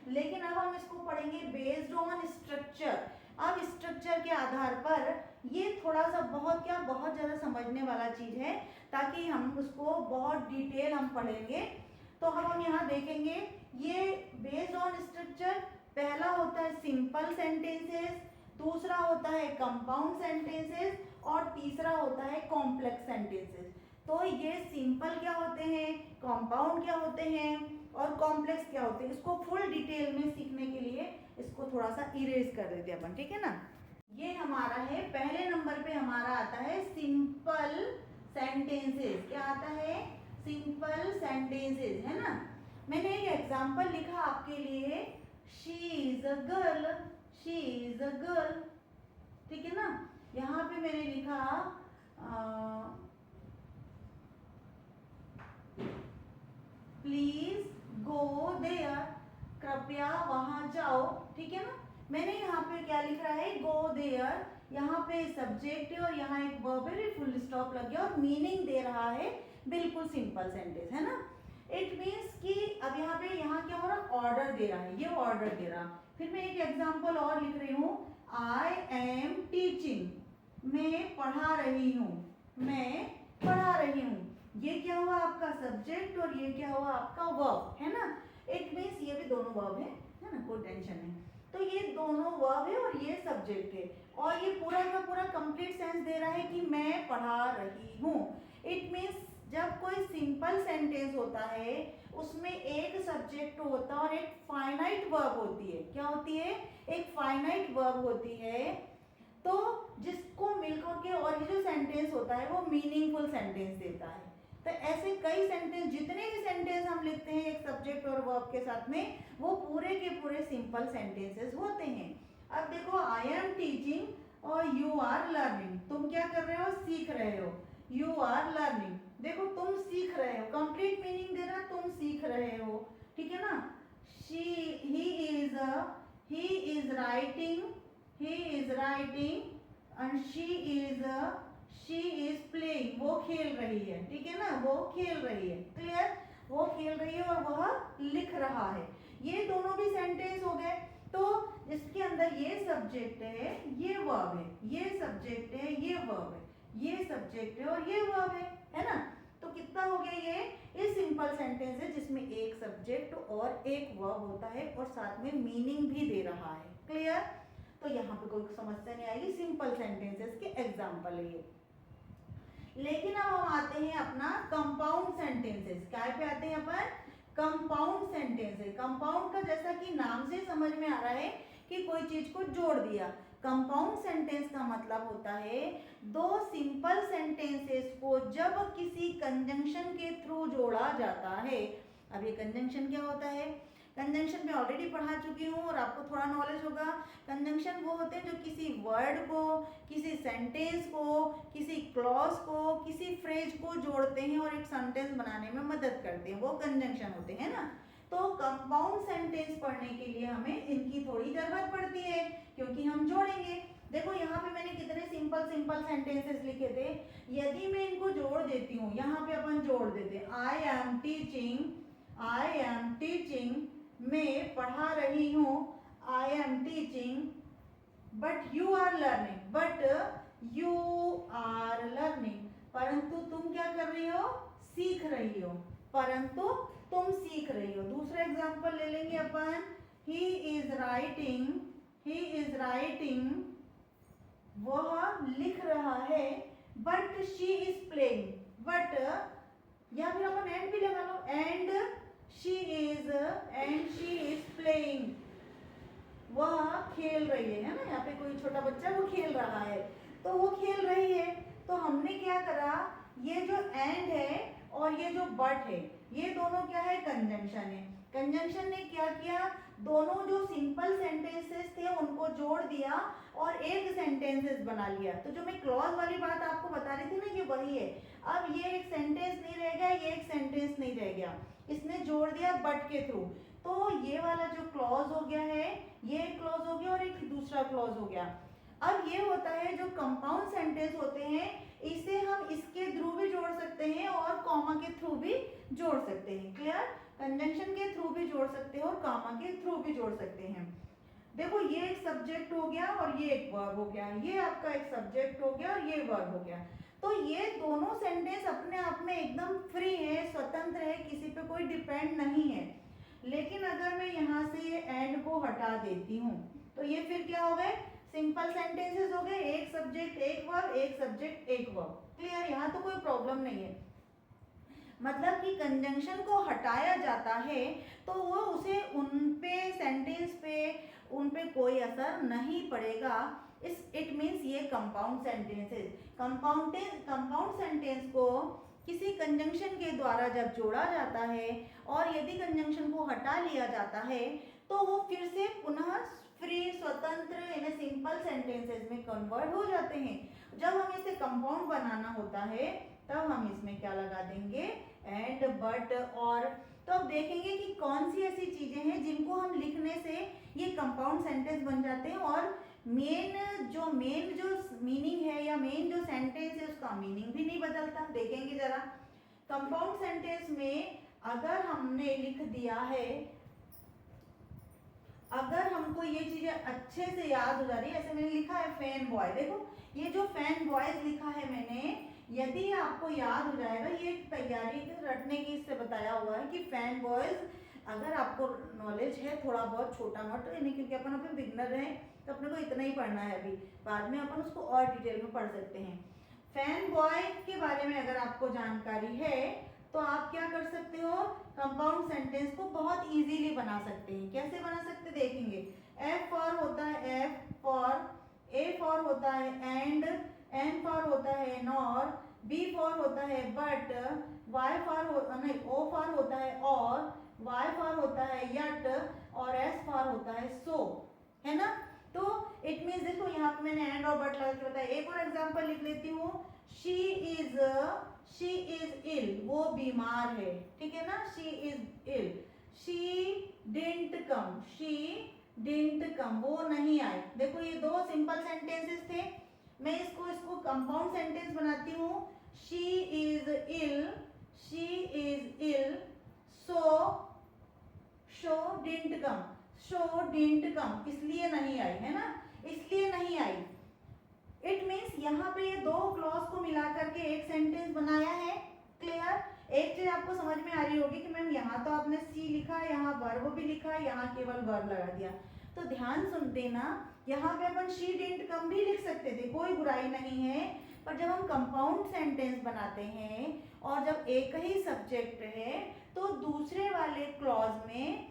लेकिन अब हम इसको पढ़ेंगे बेस्ड ऑन स्ट्रक्चर। अब स्ट्रक्चर के आधार पर ये थोड़ा सा बहुत ज़्यादा समझने वाला चीज़ है, ताकि हम उसको बहुत डिटेल हम पढ़ेंगे। तो हम यहाँ देखेंगे ये बेस्ड ऑन स्ट्रक्चर, पहला होता है सिंपल सेंटेंसेस, दूसरा होता है कंपाउंड सेंटेंसेस, और तीसरा होता है कॉम्प्लेक्स सेंटेंसेस। तो ये सिंपल क्या होते हैं, कंपाउंड क्या होते हैं और कॉम्प्लेक्स क्या होते हैं, इसको फुल डिटेल में सीखने के लिए इसको थोड़ा सा इरेज कर देते हैं अपन, ठीक है ना। ये हमारा है पहले नंबर पे, हमारा आता है सिंपल सेंटेंसेस। क्या आता है, सिंपल सेंटेंसेस, है ना। मैंने एक एग्जांपल लिखा आपके लिए, she is a girl, she is a girl, ठीक है ना। यहाँ पे मैंने लिखा प्लीज गो देयर, कृपया वहां जाओ, ठीक है ना। मैंने यहाँ पे क्या लिख रहा है, गो देयर, यहाँ पे सब्जेक्ट है और यहाँ एक वर्ब है, फुल स्टॉप लग गया और मीनिंग दे रहा है बिल्कुल सिंपल सेंटेंस, है ना। इट मीन्स कि अब यहाँ पे यहाँ क्या हो रहा, ऑर्डर दे रहा है, ये ऑर्डर दे रहा। फिर मैं एक एग्जांपल और लिख रही हूँ, आई एम टीचिंग, मैं पढ़ा रही हूँ, मैं पढ़ा रही हूँ। ये क्या हुआ आपका सब्जेक्ट और ये क्या हुआ आपका वर्ब, है ना। इट मीन्स ये भी दोनों वर्ब है ना, कोई टेंशन नहीं। तो ये दोनों वर्ब है और ये सब्जेक्ट है, और ये पूरा का पूरा कंप्लीट सेंस दे रहा है कि मैं पढ़ा रही हूँ। इट मीन्स जब कोई सिंपल सेंटेंस होता है उसमें एक सब्जेक्ट होता है और एक फाइनाइट वर्ब होती है। क्या होती है, एक फाइनाइट वर्ब होती है, तो जिसको मिलकर के और ये जो सेंटेंस होता है वो मीनिंगफुल सेंटेंस देता है। तो ऐसे कई सेंटेंस, जितने भी सेंटेंस हम लिखते हैं एक सब्जेक्ट और वर्ब के साथ में, वो पूरे के पूरे सिंपल सेंटेंसेस होते हैं। अब देखो, आई एम टीचिंग और यू आर लर्निंग, तुम क्या कर रहे हो, सीख रहे हो, यू आर लर्निंग, देखो तुम सीख रहे हो, कंप्लीट मीनिंग दे रहा, तुम सीख रहे हो, ठीक है ना। He is writing, he is writing and she is playing, वो खेल रही है, ठीक है ना, वो खेल रही है, क्लियर, वो खेल रही है और वह लिख रहा है। ये दोनों भी सेंटेंस हो गए। तो जिसके अंदर ये सब्जेक्ट है, ये वर्ब है, ये सब्जेक्ट है, ये वर्ब है, ये सब्जेक्ट है और ये वर्ब है ना। तो कितना हो गया ये सिंपल सेंटेंस है जिसमें एक सब्जेक्ट और एक वर्ब होता है और साथ में मीनिंग भी दे रहा है। क्लियर? तो यहाँ पे कोई समस्या नहीं आएगी, सिंपल सेंटेंसेस के एग्जाम्पल है ये। लेकिन अब हम आते हैं अपना कंपाउंड सेंटेंसेस। क्या पे आते हैं अपन? Compound sentences. कंपाउंड का जैसा कि नाम से समझ में आ रहा है कि कोई चीज को जोड़ दिया। कंपाउंड सेंटेंस का मतलब होता है दो सिंपल सेंटेंसेस को जब किसी कंजंक्शन के थ्रू जोड़ा जाता है। अब ये कंजंक्शन क्या होता है? कंजंक्शन में ऑलरेडी पढ़ा चुकी हूँ और आपको थोड़ा नॉलेज होगा। कंजंक्शन वो होते हैं जो किसी वर्ड को, किसी सेंटेंस को, किसी क्लॉज को, किसी फ्रेज को जोड़ते हैं और एक सेंटेंस बनाने में मदद करते हैं, वो कंजंक्शन होते हैं ना। तो कंपाउंड सेंटेंस पढ़ने के लिए हमें इनकी थोड़ी जरूरत पड़ती है क्योंकि हम जोड़ेंगे। देखो यहाँ पे मैंने कितने सिंपल सिंपल सेंटेंसेस लिखे थे। यदि मैं इनको जोड़ देती हूँ, यहाँ पे अपन जोड़ देते, आई एम टीचिंग, मैं पढ़ा रही हूँ, I am teaching, but you are learning, परंतु तुम क्या कर रही हो? सीख रही हो, परंतु तुम सीख रही हो। दूसरा एग्जांपल ले लेंगे अपन, ही इज राइटिंग, वह लिख रहा है, but she is playing, but या फिर अपन एंड भी लगा लो, एंड शी इज प्लेइंग, वह खेल रही है ना। यहाँ पे कोई छोटा बच्चा वो खेल रहा है, तो वो खेल रही है। तो हमने क्या करा, ये जो एंड है और ये जो बट है, ये दोनों क्या है? कंजंक्शन है। कंजंक्शन ने क्या किया? दोनों जो सिंपल सेंटेंसेस थे उनको जोड़ दिया और एक सेंटेंसेस बना लिया। तो जो मैं क्लॉज वाली बात आपको बता रही थी ना, ये वही है। अब ये एक सेंटेंस नहीं रह गया, ये एक सेंटेंस नहीं रह गया, इसने जोड़ दिया बट के थ्रू। तो ये वाला जो क्लॉज हो गया है, ये एक क्लॉज हो गया और एक दूसरा क्लॉज हो गया। अब ये होता है जो कंपाउंड सेंटेंस होते हैं, इसे हम इसके थ्रू भी जोड़ सकते हैं और कॉमा के थ्रू भी जोड़ सकते हैं। क्लियर? कंजंक्शन के थ्रू भी जोड़ सकते हैं और कॉमा के थ्रू भी जोड़ सकते हैं। देखो ये एक सब्जेक्ट हो गया और ये एक वर्ब हो गया, ये आपका एक सब्जेक्ट हो गया और ये वर्ब हो गया। तो ये दोनों सेंटेंस अपने आप में एकदम फ्री है, स्वतंत्र है, किसी पे कोई डिपेंड नहीं है। लेकिन अगर मैं यहाँ से ये एंड को हटा देती हूँ तो ये फिर क्या हो गए? सिंपल सेंटेंसेस हो गए, एक सब्जेक्ट एक वर्ब, एक सब्जेक्ट एक वर्ब। क्लियर? यहाँ तो कोई प्रॉब्लम नहीं है। मतलब कि कंजंक्शन को हटाया जाता है तो वो उसे उनपे सेंटेंस पे उन पे कोई असर नहीं पड़ेगा। इट मीन्स ये कंपाउंड सेंटेंसेस, कंपाउंड सेंटेंस को किसी कंजंक्शन के द्वारा जब जोड़ा जाता है और यदि कंजंक्शन को हटा लिया जाता है तो वो फिर से पुनः फ्री, स्वतंत्र यानी सिंपल सेंटेंसेस में कन्वर्ट हो जाते हैं। जब हम इसे कंपाउंड बनाना होता है तब हम इसमें क्या लगा देंगे? एंड, बट, और। तो अब देखेंगे कि कौन सी ऐसी चीजें हैं जिनको हम लिखने से ये कंपाउंड सेंटेंस बन जाते हैं और मेन जो मीनिंग है या मेन जो सेंटेंस है उसका मीनिंग भी नहीं बदलता। देखेंगे जरा, कंपाउंड सेंटेंस में अगर हमने लिख दिया है, अगर हमको ये चीजें अच्छे से याद हो जा रही है, ऐसे मैंने लिखा है फैन बॉय, देखो ये जो फैन बॉयज लिखा है मैंने, यदि आपको याद हो जाएगा, ये तैयारी रटने की इससे बताया हुआ है कि फैन बॉयज, अगर आपको नॉलेज है थोड़ा बहुत छोटा मोटा, यानी क्योंकि अपन अपने बिगनर हैं तो अपने को इतना ही पढ़ना है, अभी बाद में अपन उसको और डिटेल में पढ़ सकते हैं। फैन बॉय के बारे में अगर आपको जानकारी है तो आप क्या कर सकते हो? कंपाउंड सेंटेंस को बहुत इजीली बना सकते हैं। कैसे बना सकते देखेंगे। एफ फॉर होता है एफ फॉर, ए फॉर होता है एंड, एन फॉर होता है नॉर, बी फॉर होता है बट, वाई फॉर नहीं, ओ फॉर होता है और, वाई फॉर होता है यट और एस फॉर होता है सो, है ना। तो इट मीन्स देखो यहाँ पे मैंने एंड और बट लगा के बताया। एक और एग्जांपल लिख लेती हूँ, शी इज इल, वो बीमार है, ठीक है ना। She is ill, she didn't come, वो नहीं आए। देखो ये दो सिंपल सेंटेंसेस थे, मैं इसको कंपाउंड सेंटेंस बनाती हूँ। She is ill, so didn't come, she didn't come, इसलिए नहीं आई, है ना, इसलिए नहीं आई। इट मीन्स यहाँ पे ये दो क्लॉज को मिला करके एक सेंटेंस बनाया है। क्लियर? एक चीज आपको समझ में आ रही होगी कि मैम यहाँ तो आपने सी लिखा, यहाँ वर्ब भी लिखा, यहाँ केवल वर्ब लगा दिया। तो ध्यान सुन देना, यहाँ पे अपन शी डिडंट कम भी लिख सकते थे, कोई बुराई नहीं है। पर जब हम कंपाउंड सेंटेंस बनाते हैं और जब एक ही सब्जेक्ट है तो दूसरे वाले क्लॉज में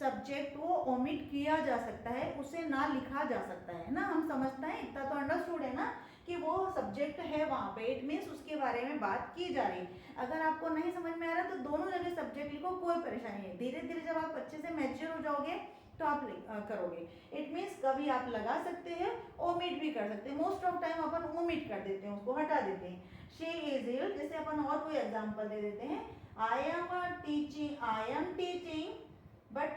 सब्जेक्ट को ओमिट किया जा सकता है, उसे ना लिखा जा सकता है ना। हम समझते हैं, इतना तो अंडरस्टूड है ना कि वो सब्जेक्ट है वहाँ पे, इट मीन्स उसके बारे में बात की जा रही। अगर आपको नहीं समझ में आ रहा तो दोनों जगह सब्जेक्ट लिखो, कोई परेशानी नहीं। धीरे धीरे जब आप अच्छे से मैच्योर हो जाओगे तो आप करोगे। इट मीन्स कभी आप लगा सकते हैं, ओमिट भी कर सकते हैं। Most of time upon omit कर देते हैं, उसको हटा देते हैं। शी इज इल, जैसे अपन और कोई एग्जांपल दे देते हैं, I am teaching but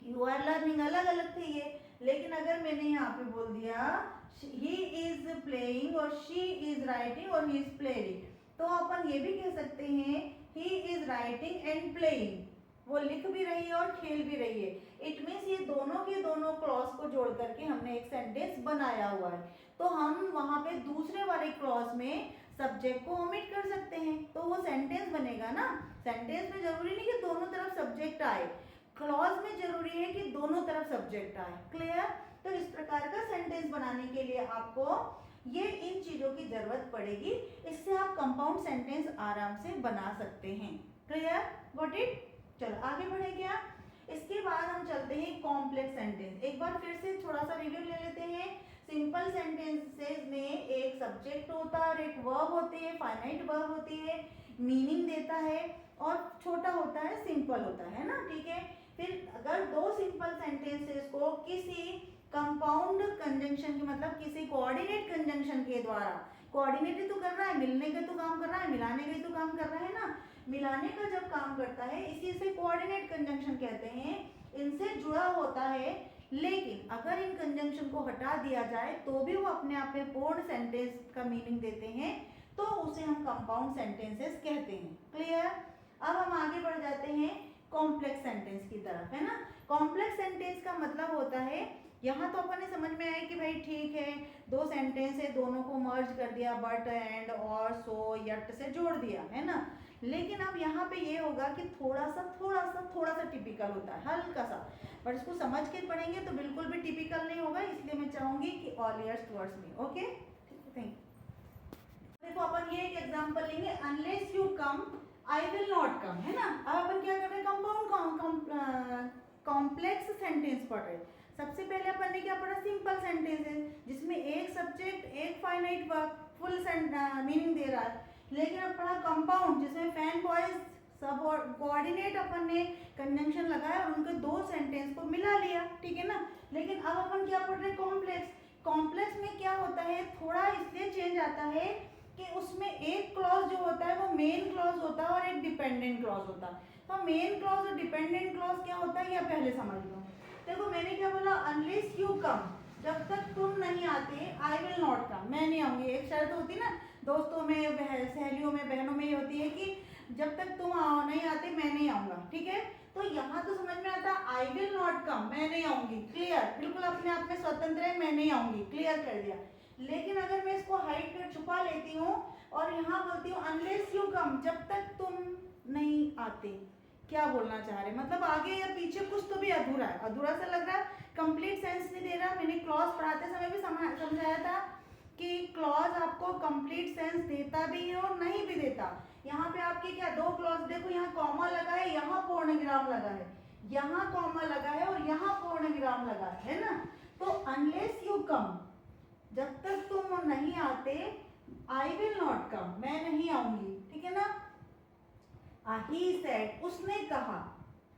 you are learning, अलग अलग थे ये। लेकिन अगर मैंने यहाँ पे बोल दिया ही इज प्लेइंग और शी इज राइटिंग और ही इज प्लेइंग, तो अपन ये भी कह सकते हैं he is writing and playing, वो लिख भी रही है और खेल भी रही है। इट मीन्स ये दोनों के दोनों क्लॉज को जोड़ करके हमने एक सेंटेंस बनाया हुआ है। तो हम वहां पे दूसरे वाले क्लॉज में सब्जेक्ट को ओमिट कर सकते हैं, तो वो सेंटेंस बनेगा ना। सेंटेंस में जरूरी नहीं कि दोनों तरफ सब्जेक्ट आए, क्लॉज में जरूरी है कि दोनों तरफ सब्जेक्ट आए। क्लियर? तो इस प्रकार का सेंटेंस बनाने के लिए आपको ये इन चीजों की जरूरत पड़ेगी, इससे आप कंपाउंड सेंटेंस आराम से बना सकते हैं। क्लियर? Got it? चलो आगे बढ़े क्या? इसके बाद हम चलते हैं कॉम्प्लेक्स सेंटेंस। एक बार फिर से थोड़ा सा रिव्यू ले लेते हैं। सिंपल सेंटेंसेस में एक सब्जेक्ट होता है और एक वर्ब होती है, फाइनाइट वर्ब होती है, मीनिंग देता है, और छोटा होता है, सिंपल होता है ना, ठीक है। फिर अगर दो सिंपल सेंटेंसेस को किसी कंपाउंड कंजंक्शन के, मतलब किसी कोऑर्डिनेट कंजंक्शन के द्वारा, कोऑर्डिनेट ही तो कर रहा है, मिलने का तो काम कर रहा है, मिलाने का तो काम कर रहा है ना, मिलाने का जब काम करता है इसी से कोऑर्डिनेट कंजंक्शन कहते हैं, इनसे जुड़ा होता है। लेकिन अगर इन कंजंक्शन को हटा दिया जाए तो भी वो अपने आप में पूर्ण सेंटेंस का मीनिंग देते हैं, तो उसे हम कंपाउंड सेंटेंसेस कहते हैं। क्लियर? अब हम आगे बढ़ जाते हैं कॉम्प्लेक्स सेंटेंस की तरफ, है ना। कॉम्प्लेक्स सेंटेंस का मतलब होता है, यहाँ तो अपन ने समझ में आया कि भाई ठीक है, दो सेंटेंस है, दोनों को मर्ज कर दिया, बट एंड और सो यट से जोड़ दिया, है ना। लेकिन अब यहाँ पे ये होगा कि थोड़ा सा टिपिकल होता है, हल्का सा, पर इसको समझ के पढ़ेंगे तो बिल्कुल भी टिपिकल नहीं होगा। इसलिए मैं चाहूंगी कि all years towards me. Okay, thank you. देखो अपन ये एक एग्जांपल लेंगे, unless you come I will not come, है ना। अब अपन क्या कर रहे हैं, कंपाउंड कॉम्प्लेक्स सेंटेंस पढ़ रहे हैं। सबसे पहले अपन ने क्या पढ़ा, सिंपल सेंटेंस है जिसमें एक सब्जेक्ट एक फाइनाइट वर्ब फुल मीनिंग दे रहा है। लेकिन अब पढ़ा कंपाउंड जिसमें फैन बॉयज सब कोऑर्डिनेट अपन ने कंजंक्शन लगाया और उनके दो सेंटेंस को मिला लिया, ठीक है ना। लेकिन अब अपन क्या पढ़ रहे हैं, कॉम्प्लेक्स। कॉम्प्लेक्स में क्या होता है, थोड़ा इसलिए चेंज आता है कि उसमें एक क्लॉज जो होता है वो मेन क्लॉज होता है और एक डिपेंडेंट क्लॉज होता है। तो मेन क्लॉज और डिपेंडेंट क्लॉज क्या होता है, या पहले समझ लो। देखो मैंने क्या बोला, अनलेस यू कम, जब तक तुम नहीं आते, आई विल नॉट कम, मैं नहीं आऊंगी। एक शर्त होती है ना दोस्तों में, सहेलियों में, बहनों में, ये होती है कि जब तक तुम नहीं आते मैं नहीं आऊंगा, ठीक है। तो यहाँ तो समझ में आता है आई विल नॉट कम, मैं नहीं आऊंगी, क्लियर, बिल्कुल अपने आप में स्वतंत्र है, मैं नहीं आऊंगी, क्लियर कर दिया। लेकिन अगर मैं इसको हाइड कर छुपा लेती हूँ और यहाँ बोलती हूँ अनलेस यू कम, जब तक तुम नहीं आते, क्या बोलना चाह रहे, मतलब आगे या पीछे कुछ तो भी अधूरा है, अधूरा सा लग रहा है, कंप्लीट सेंस नहीं दे रहा। मैंने क्लॉज पढ़ाते समय भी समझाया था कि क्लॉज आपको कंप्लीट सेंस देता भी है और नहीं भी देता। यहाँ पे आपके क्या दो क्लॉज, देखो यहाँ कॉमा लगा है, यहाँ पूर्ण विराम लगा है, यहाँ कॉमा लगा है और यहाँ पूर्ण विराम लगा है ना। तो अनलेस यू कम, जब तक तुम नहीं आते, आई विल नॉट कम, मैं नहीं आऊंगी, ठीक है ना। he said, उसने कहा,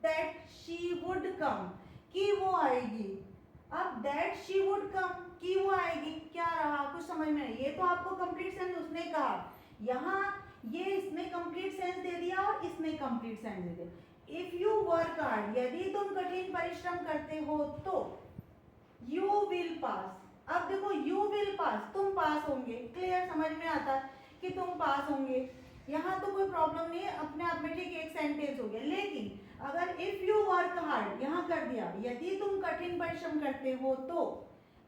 that she would come, कि वो आएगी। अब that she would come, कि वो आएगी, क्या रहा, कुछ समझ में नहीं। ये तो आपको कंप्लीट सेंस उसने कहा, यहाँ ये इसने कंप्लीट सेंस दे दिया और इसने कंप्लीट सेंस दे दिया। इफ यू वर्क हार्ड, यदि तुम कठिन परिश्रम करते हो तो यू विल पास। अब देखो यू विल पास, तुम पास होंगे, क्लियर, समझ में आता है कि तुम पास होंगे। यहाँ तो कोई प्रॉब्लम नहीं है, अपने आप में ठीक एक सेंटेंस हो गया। लेकिन अगर इफ यू वर्क हार्ड यहाँ कर दिया, यदि तुम कठिन परिश्रम करते हो तो,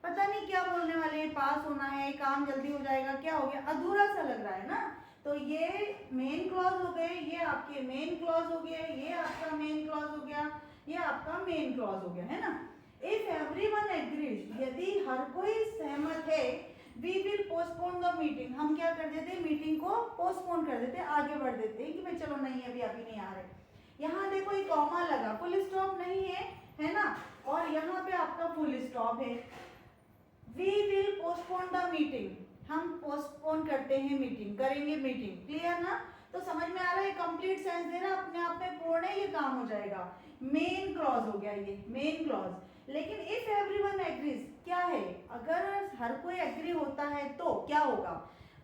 पता नहीं क्या बोलने वाले हैं, पास होना है, काम जल्दी हो जाएगा, क्या हो गया, अधूरा सा लग रहा है ना। तो ये मेन क्लॉज हो गए, ये आपके मेन क्लॉज हो गए, ये आपका मेन क्लॉज हो गया, ये आपका मेन क्लॉज हो गया, है ना। इफ एवरीवन एग्रीज, यदि हर कोई सहमत है, we will postpone the meeting, हम क्या कर देते, मीटिंग को पोस्टपोन कर देते, आगे बढ़ देते कि भाई चलो नहीं अभी नहीं आ रहे। यहाँ देखो ये कॉमा लगा, फुल स्टॉप नहीं है ना, और यहाँ पे आपका फुल स्टॉप है। We will postpone the meeting, हम पोस्टपोन करते हैं मीटिंग, करेंगे मीटिंग, क्लियर ना। तो समझ में आ रहा है, कंप्लीट सेंस दे रहा, अपने आप में पूर्ण है, ये काम हो जाएगा, मेन क्लॉज हो गया ये मेन क्लॉज। लेकिन इफ एवरीवन एग्रीज क्या है, अगर हर कोई एग्री होता है तो क्या होगा,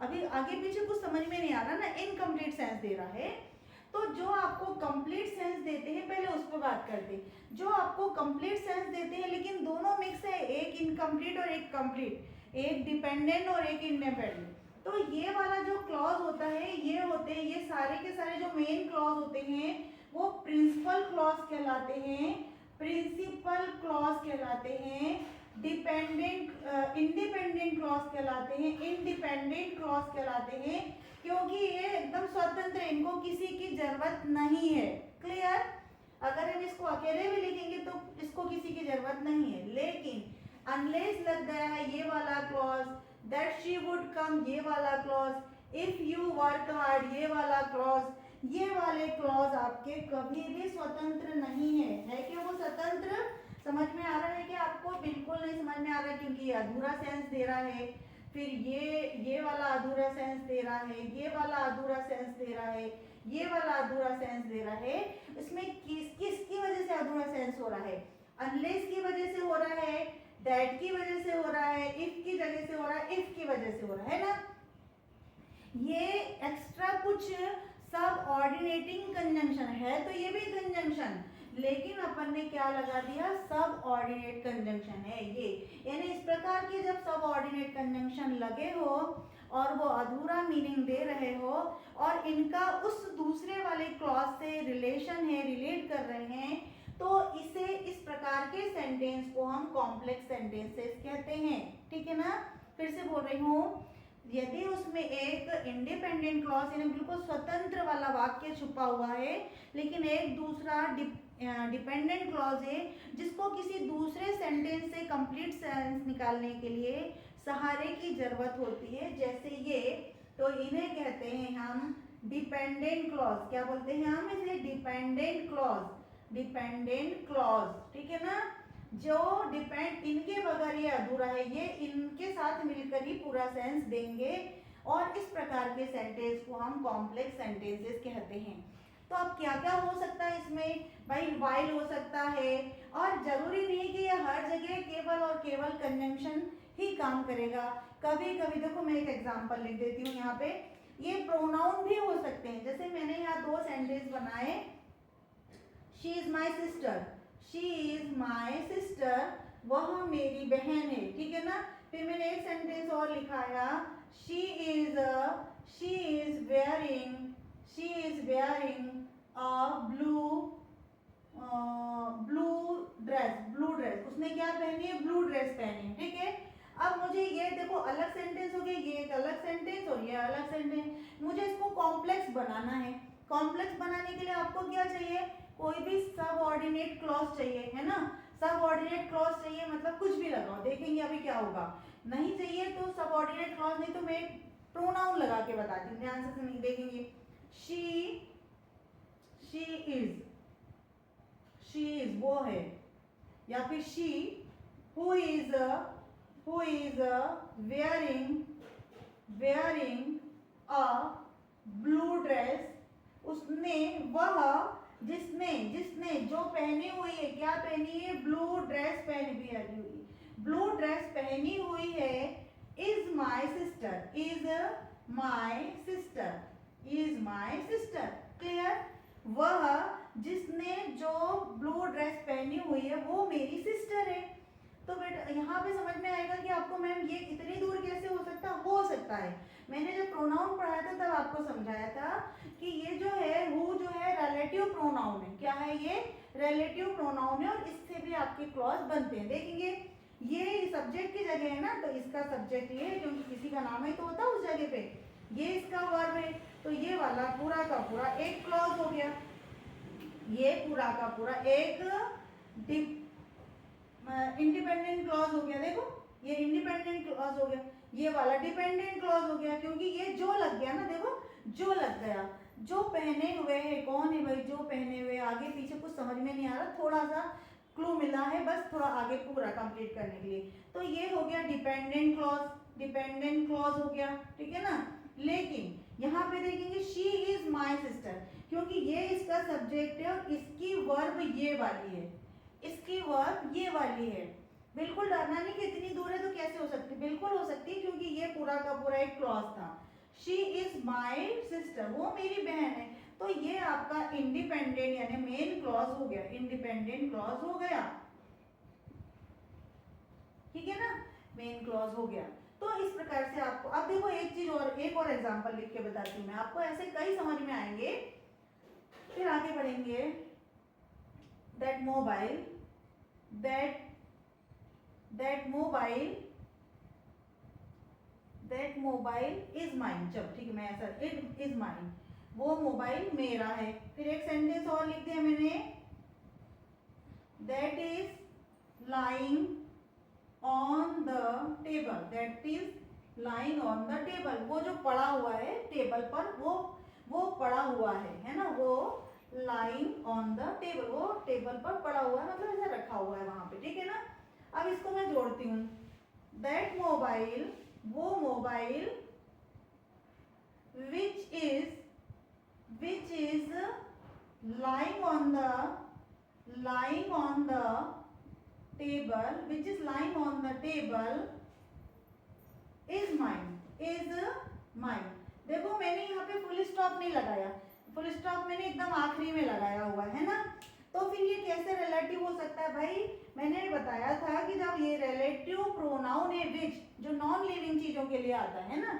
अभी आगे पीछे कुछ समझ में नहीं आ रहा ना, इनकम्प्लीट सेंस दे रहा है। तो जो आपको कंप्लीट सेंस देते हैं, पहले उस पर बात करते हैं। जो आपको कंप्लीट सेंस देते हैं लेकिन दोनों मिक्स है, एक इनकम्प्लीट और एक कंप्लीट, एक डिपेंडेंट और एक इंडिपेंडेंट, तो ये वाला जो क्लॉज होता है, ये होते हैं, ये सारे के सारे जो मेन क्लॉज होते हैं वो प्रिंसिपल क्लॉज कहलाते हैं, प्रिंसिपल क्लॉज कहलाते हैं, डिपेंडेंट इंडिपेंडेंट क्लॉज कहलाते हैं, इंडिपेंडेंट क्लॉज कहलाते हैं, क्योंकि ये एकदम स्वतंत्र, इनको किसी की जरूरत नहीं है, क्लियर। अगर हम इसको अकेले भी लिखेंगे तो इसको किसी की जरूरत नहीं है, लेकिन अनलेस लग गया है ये वाला clause, that she would come ये वाला clause, if you work hard ये वाला क्लॉज, ये वाले क्लॉज आपके कभी भी स्वतंत्र नहीं है क्या वो स्वतंत्र? समझ में आ रहा है कि आपको बिल्कुल नहीं समझ में आ रहा है, क्योंकि ये अधूरा सेंस दे रहा है, फिर ये वाला अधूरा सेंस दे रहा है, ये वाला अधूरा सेंस दे रहा है, ये वाला अधूरा सेंस दे रहा है। इसमें किसकी वजह से अधूरा सेंस हो रहा है? अनलेस की वजह से हो रहा है, दैट की वजह से हो रहा है, इफ की वजह से हो रहा है, इफ की वजह से हो रहा है ना। ये एक्स्ट्रा कुछ सब ऑर्डिनेटिंग कंजंक्शन है, तो ये भी कंजंक्शन, लेकिन अपन ने क्या लगा दिया, सब ऑर्डिनेट कंजंक्शन है ये। यानी इस प्रकार के जब सब ऑर्डिनेट कंजंक्शन लगे हो और वो अधूरा मीनिंग दे रहे हो और इनका उस दूसरे वाले क्लॉज से रिलेशन है, रिलेट कर रहे हैं, तो इसे इस प्रकार के सेंटेंस को हम कॉम्प्लेक्स सेंटेंसेस कहते हैं, ठीक है ना। फिर से बोल रही हूँ, यदि उसमें एक इंडिपेंडेंट क्लॉज यानी बिल्कुल स्वतंत्र वाला वाक्य छुपा हुआ है, लेकिन एक दूसरा डिपेंडेंट क्लॉज है जिसको किसी दूसरे सेंटेंस से कंप्लीट सेंस निकालने के लिए सहारे की जरूरत होती है, जैसे ये, तो इन्हें कहते हैं हम डिपेंडेंट क्लॉज। क्या बोलते हैं हम इसे? डिपेंडेंट क्लॉज, डिपेंडेंट क्लॉज, ठीक है ना। जो डिपेंड, इनके बगैर ये अधूरा है, ये इनके साथ मिलकर ही पूरा सेंस देंगे, और इस प्रकार के सेंटेंस को हम कॉम्प्लेक्स सेंटेंसेस कहते हैं। तो अब क्या क्या हो सकता है इसमें? भाई वाइल हो सकता है, और जरूरी नहीं कि ये हर जगह केवल और केवल कंजंक्शन ही काम करेगा। कभी कभी देखो, मैं एक एग्जांपल लिख देती हूँ यहाँ पे, ये प्रोनाउन भी हो सकते हैं। जैसे मैंने यहाँ दो सेंटेंस बनाए, she is my sister, she is my sister, वह मेरी बहन है, ठीक है ना। फिर मैंने एक सेंटेंस और लिखाया, she is wearing a blue dress, उसने क्या पहनी है? ब्लू ड्रेस पहनी है, ठीक है। अब मुझे ये देखो, अलग सेंटेंस हो गया, ये एक अलग सेंटेंस और ये अलग सेंटेंस, मुझे इसको कॉम्प्लेक्स बनाना है। कॉम्प्लेक्स बनाने के लिए आपको क्या चाहिए? कोई भी सब ऑर्डिनेट क्लॉज चाहिए, है ना। सब ऑर्डिनेट क्लॉज चाहिए, मतलब कुछ भी लगाओ, देखेंगे अभी क्या होगा। नहीं चाहिए तो सब ऑर्डिनेट क्लॉज नहीं तो मैं प्रोनाउन लगा के बताती हूँ, ध्यान से देखेंगे। शी इज वो है, या फिर she who is wearing a blue dress, उसने, वह, जिसने जो पहनी हुई है, क्या पहनी है? ब्लू ड्रेस पहनी हुई है, इज माई सिस्टर, क्लियर। वह जिसने जो ब्लू ड्रेस पहनी हुई है वो मेरी सिस्टर है। तो बेटा यहाँ पे समझ में आएगा कि आपको मैम ये इतनी दूर कैसे हो सकता है। मैंने जब प्रोनाउन पढ़ाया था तब आपको समझाया था कि ये जो है हु जो है रिलेटिव प्रोनाउन है। क्या है ये? रिलेटिव प्रोनाउन है, और इससे भी आपके क्लॉज बनते हैं। देखेंगे ये सब्जेक्ट की जगह है ना, तो इसका सब्जेक्ट ये है क्योंकि किसी का नाम ही तो होता है उस जगह पे। ये इसका वर्ब है, तो ये वाला पूरा का पूरा एक क्लॉज हो गया। ये पूरा का पूरा एक इंडिपेंडेंट क्लॉज हो गया। देखो ये इंडिपेंडेंट क्लॉज हो गया, ये वाला डिपेंडेंट क्लॉज हो गया, क्योंकि ये जो लग गया ना, देखो जो लग गया। जो पहने हुए है, कौन है भाई जो पहने हुए? आगे पीछे कुछ समझ में नहीं आ रहा, थोड़ा सा क्लू मिला है बस, थोड़ा आगे पूरा कंप्लीट करने के लिए। तो ये हो गया डिपेंडेंट क्लॉज, डिपेंडेंट क्लॉज हो गया, ठीक है ना। लेकिन यहाँ पे देखेंगे शी इज माई सिस्टर, क्योंकि ये इसका सब्जेक्ट है और इसकी वर्ब ये वाली है, इसकी वर्ब ये वाली है। बिल्कुल डरना नहीं कि इतनी दूर है तो कैसे हो सकती, बिल्कुल हो सकती है, क्योंकि ये पूरा का पूरा एक क्लॉज था। शी इज माई सिस्टर, वो मेरी बहन है। तो ये आपका इंडिपेंडेंट यानी मेन क्लॉज हो गया, इंडिपेंडेंट क्लॉज हो गया, ठीक है ना, मेन क्लॉज हो गया। तो इस प्रकार से आपको, अब देखो एक चीज और, एक और एग्जांपल लिख के बताती हूँ मैं आपको, ऐसे कई समझ में आएंगे। फिर आगे बढ़ेंगे। That mobile, that mobile is mine. चलो ठीक है, मैं ऐसा, इट इज माइन, वो मोबाइल मेरा है। फिर एक सेंटेंस और लिख दिया मैंने, that is lying on the table, that is lying on the table, वो जो पड़ा हुआ है टेबल पर, वो पड़ा हुआ है ना, वो लाइंग ऑन द टेबल, वो टेबल पर पड़ा हुआ है, मतलब ऐसा रखा हुआ है वहां पे, ठीक है ना। अब इसको मैं जोड़ती हूँ, दैट मोबाइल, वो mobile, which is lying on the table, which is lying on the table is mine। देखो मैंने यहाँ पे फुल स्टॉप नहीं लगाया, फुल स्टॉप मैंने एकदम आखिरी में लगाया हुआ है ना। तो फिर ये कैसे रिलेटिव हो सकता है भाई? मैंने बताया था कि जब ये रिलेटिव प्रोनाउन है विच, जो नॉन लिविंग चीजों के लिए आता है ना,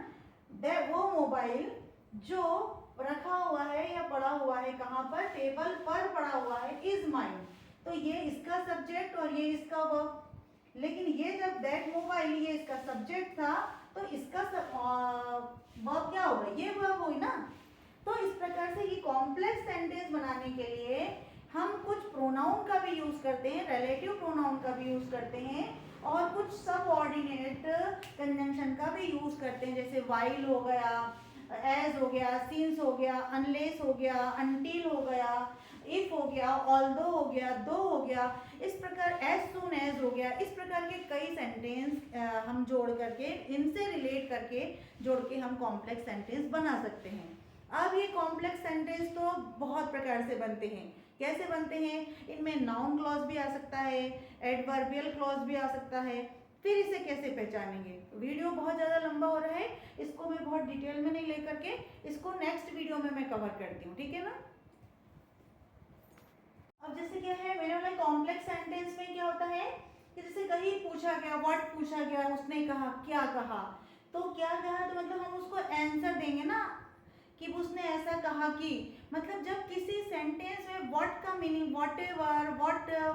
वो मोबाइल जो रखा हुआ है या पड़ा हुआ है, कहाँ पर? टेबल पर पड़ा हुआ है, इज माइन। तो ये इसका सब्जेक्ट और ये इसका वर्ब। लेकिन ये जब दैट मोबाइल, ये इसका सब्जेक्ट था, तो इसका वर्ब क्या होगा? ये वर्ब हुई ना। तो इस प्रकार से ये कॉम्प्लेक्स सेंटेंस बनाने के लिए हम कुछ प्रोनाउन का भी यूज करते हैं, रिलेटिव प्रोनाउन का भी यूज करते हैं, और कुछ सबऑर्डिनेट कंजंक्शन का भी यूज करते हैं, जैसे वाइल हो गया, एज हो गया, सिंस हो गया, अनलेस हो गया, अनटिल हो गया, इफ हो गया, ऑल्दो हो गया, दो हो गया, इस प्रकार एज सून एज हो गया। इस प्रकार के कई सेंटेंस हम जोड़ करके, इनसे रिलेट करके जोड़ के हम कॉम्प्लेक्स सेंटेंस बना सकते हैं। अब ये कॉम्प्लेक्स सेंटेंस तो बहुत प्रकार से बनते हैं। कैसे बनते हैं? इनमें नाउन क्लॉज भी आ सकता है, एडवर्बियल क्लॉज भी आ सकता है। फिर इसे कैसे पहचानेंगे? वीडियो बहुत ज़्यादा लंबा हो रहा है, इसको मैं बहुत डिटेल में नहीं लेकर के इसको नेक्स्ट वीडियो में मैं कवर करती हूँ, ठीक है ना। अब जैसे क्या है, मैंने बोला कॉम्प्लेक्स सेंटेंस में क्या होता है कि जैसे कहीं पूछा गया, व्हाट पूछा गया, उसने कहा, क्या कहा, तो क्या कहा, तो मतलब हम उसको आंसर देंगे ना कि उसने ऐसा कहा कि, मतलब जब किसी सेंटेंस में व्हाट का मीनिंग, व्हाट एवर,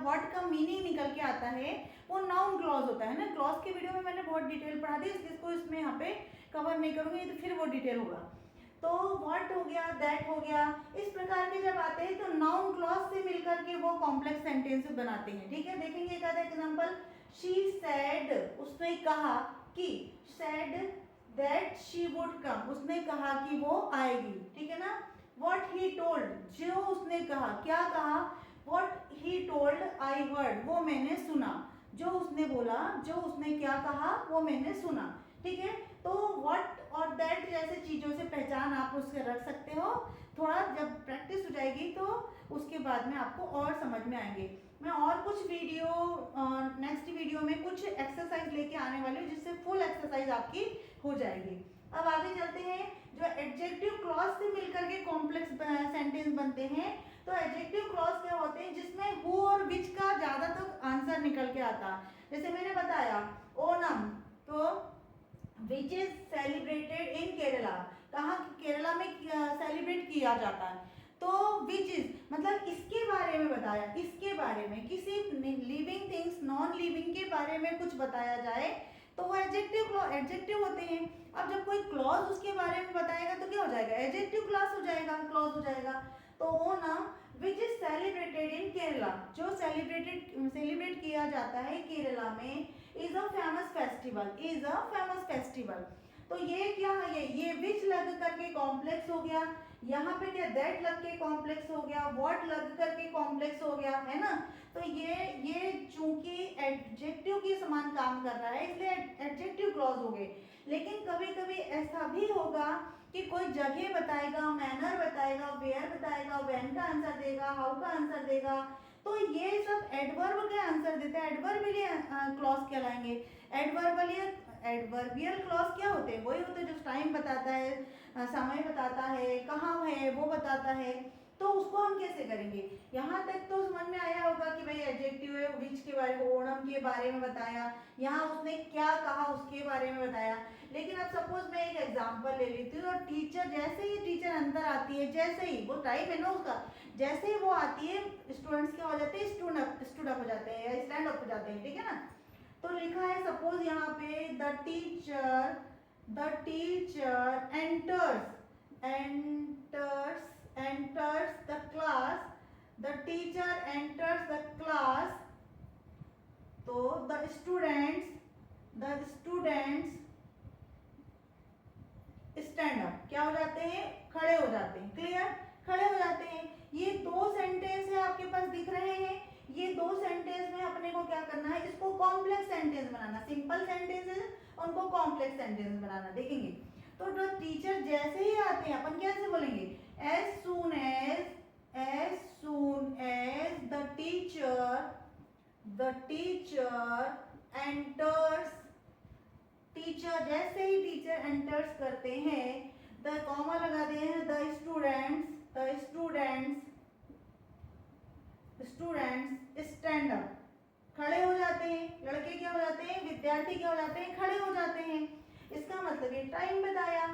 व्हाट का मीनिंग निकल के आता है, वो नाउन क्लॉज होता है ना। क्लॉज के वीडियो में मैंने बहुत डिटेल पढ़ा दी, इसको इसमें यहाँ पे कवर नहीं करूँगी, तो फिर वो डिटेल होगा। तो व्हाट हो गया, दैट हो गया, इस प्रकार के जब आते हैं तो नाउन क्लॉज से मिलकर के वो कॉम्प्लेक्स सेंटेंस बनाते हैं, ठीक है। देखेंगे एक आधा एग्जाम्पल। शी सैड, उसने कहा कि, sad that she would come, उसने कहा कि वो आएगी, ठीक है ना। व्हाट ही टोल्ड, जो उसने कहा, क्या कहा, what he told I heard, वो मैंने सुना, जो उसने बोला, जो उसने क्या कहा, वो मैंने सुना, ठीक है। तो व्हाट और दैट जैसे चीज़ों से पहचान आप उससे रख सकते हो। थोड़ा जब प्रैक्टिस हो जाएगी तो उसके बाद में आपको और समझ में आएंगे। मैं और कुछ वीडियो, नेक्स्ट वीडियो में कुछ एक्सरसाइज लेके आने वाली हूँ, जिससे फुल एक्सरसाइज आपकी हो जाएगी। अब आगे चलते हैं। जो एडजेक्टिव क्लॉज से मिलकर के कॉम्प्लेक्स सेंटेंस बनते हैं, तो एडजेक्टिव क्लॉज क्या होते हैं जिसमें हु और विच का ज्यादातर आंसर निकल के आता। जैसे मैंने बताया ओनम, तो which is celebrated in Kerala, कहाँ केरला में सेलिब्रेट किया जाता है। तो विच इज मतलब इसके बारे में बताया, इसके बारे में किसी लिविंग थिंग्स नॉन लिविंग के बारे में कुछ बताया जाए तो वो एडजेक्टिव होते हैं। अब जब कोई क्लॉज उसके बारे में बताएगा तो क्या हो जाएगा, एडजेक्टिव क्लॉज हो जाएगा, क्लॉज हो जाएगा। तो वो ना which is celebrated in Kerala, जो सेलिब्रेट किया जाता है केरला में, is a famous festival, is a famous festival. तो ये क्या है, ये विच लग करके कॉम्प्लेक्स हो गया, यहाँ पे क्या दैट लग के कॉम्प्लेक्स हो गया, व्हाट लग करके कॉम्प्लेक्स हो गया, है ना। तो ये चूंकि एडजेक्टिव के समान काम कर रहा है इसलिए एडजेक्टिव क्लॉज हो गए। लेकिन कभी कभी ऐसा भी होगा कि कोई जगह बताएगा, मैनर बताएगा, वेयर बताएगा, व्हेन का आंसर देगा, हाउ का आंसर देगा, तो ये सब एडवर्ब के आंसर देते हैं, एडवर्बियल क्लॉज कहलाएंगे। एडवर्बियल क्लॉज क्या होते हैं, वही होते हैं जो टाइम बताता है, समय बताता है, कहाँ है वो बताता है। तो उसको हम कैसे करेंगे, यहाँ तक तो समझ में आया होगा कि भाई एडजेक्टिव है, विच के बारे में, ओणम के बारे में बताया, यहाँ उसने क्या कहा उसके बारे में बताया। लेकिन अब सपोज मैं एक एग्जांपल ले लेती हूँ और टीचर जैसे ही टीचर अंदर आती है, जैसे ही वो टाइम है ना उसका, जैसे ही वो आती है स्टूडेंट्स क्या हो जाते हैं, स्टूड अप हो जाते हैं या स्टैंड अप हो जाते हैं, ठीक है ना। तो लिखा है सपोज यहाँ पे the teacher enters the class, the teacher enters the class, तो the students स्टैंड अप, क्या हो जाते हैं, खड़े हो जाते हैं, क्लियर, खड़े हो जाते हैं। ये दो सेंटेंस है आपके पास दिख रहे हैं, ये दो सेंटेंस में अपने को क्या करना है, इसको कॉम्प्लेक्स सेंटेंस बनाना, सिंपल सेंटेंसेस उनको कॉम्प्लेक्स सेंटेंस बनाना, देखेंगे। तो जो टीचर जैसे ही आते हैं अपन कैसे बोलेंगे, as soon as the teacher enters, teacher जैसे ही टीचर एंटर्स करते हैं, द कॉमा लगा दिए हैं, द स्टूडेंट्स स्टैंड अप, खड़े हो जाते हैं, लड़के क्या हो जाते हैं, विद्यार्थी क्या हो जाते हैं, खड़े हो जाते हैं। इसका मतलब ये टाइम बताया।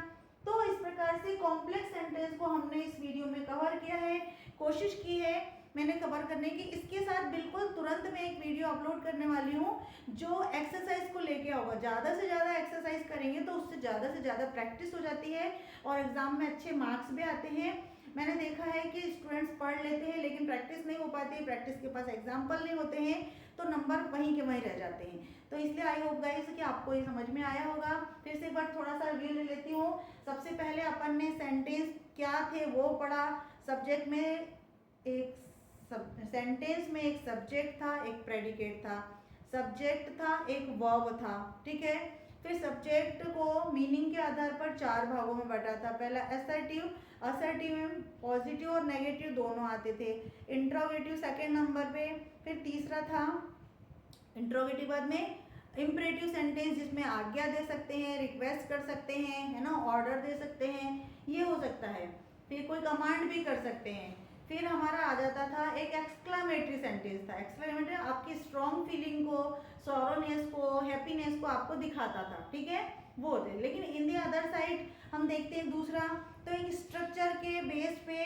तो इस प्रकार से कॉम्प्लेक्स सेंटेंस को हमने इस वीडियो में कवर किया है, कोशिश की है मैंने कवर करने की। इसके साथ बिल्कुल तुरंत मैं एक वीडियो अपलोड करने वाली हूँ जो एक्सरसाइज को लेके होगा। ज़्यादा से ज़्यादा एक्सरसाइज करेंगे तो उससे ज़्यादा प्रैक्टिस हो जाती है और एग्जाम में अच्छे मार्क्स भी आते हैं। मैंने देखा है कि स्टूडेंट्स पढ़ लेते हैं लेकिन प्रैक्टिस नहीं हो पाती, प्रैक्टिस के पास एग्जाम्पल नहीं होते हैं तो नंबर वहीं के वहीं रह जाते हैं। तो इसलिए आई होप गाइस कि आपको ये समझ में आया होगा। फिर से एक बार थोड़ा सा रिव्यू ले लेती हूँ। सबसे पहले अपन ने सेंटेंस क्या थे वो पढ़ा। सब्जेक्ट में एक सेंटेंस में एक सब्जेक्ट था, एक प्रेडिकेट था, सब्जेक्ट था, एक वर्ब था, ठीक है। फिर सब्जेक्ट को मीनिंग के आधार पर चार भागों में बांटा था। पहला असर्टिव में पॉजिटिव और नेगेटिव दोनों आते थे। इंट्रोगेटिव सेकंड नंबर पे। फिर तीसरा था इंट्रोगेटिव बाद में इम्परेटिव सेंटेंस जिसमें आज्ञा दे सकते हैं, रिक्वेस्ट कर सकते हैं, है ना, ऑर्डर दे सकते हैं, ये हो सकता है। फिर कोई कमांड भी कर सकते हैं। फिर हमारा आ जाता था एक एक्सक्लामेटरी सेंटेंस था। एक्सक्लामेटरी आपकी स्ट्रॉन्ग फीलिंग को, सॉरोनेस को, हैप्पीनेस को आपको दिखाता था, ठीक है, वो थे। लेकिन इन दी अदर साइड हम देखते हैं दूसरा, तो एक स्ट्रक्चर के बेस पे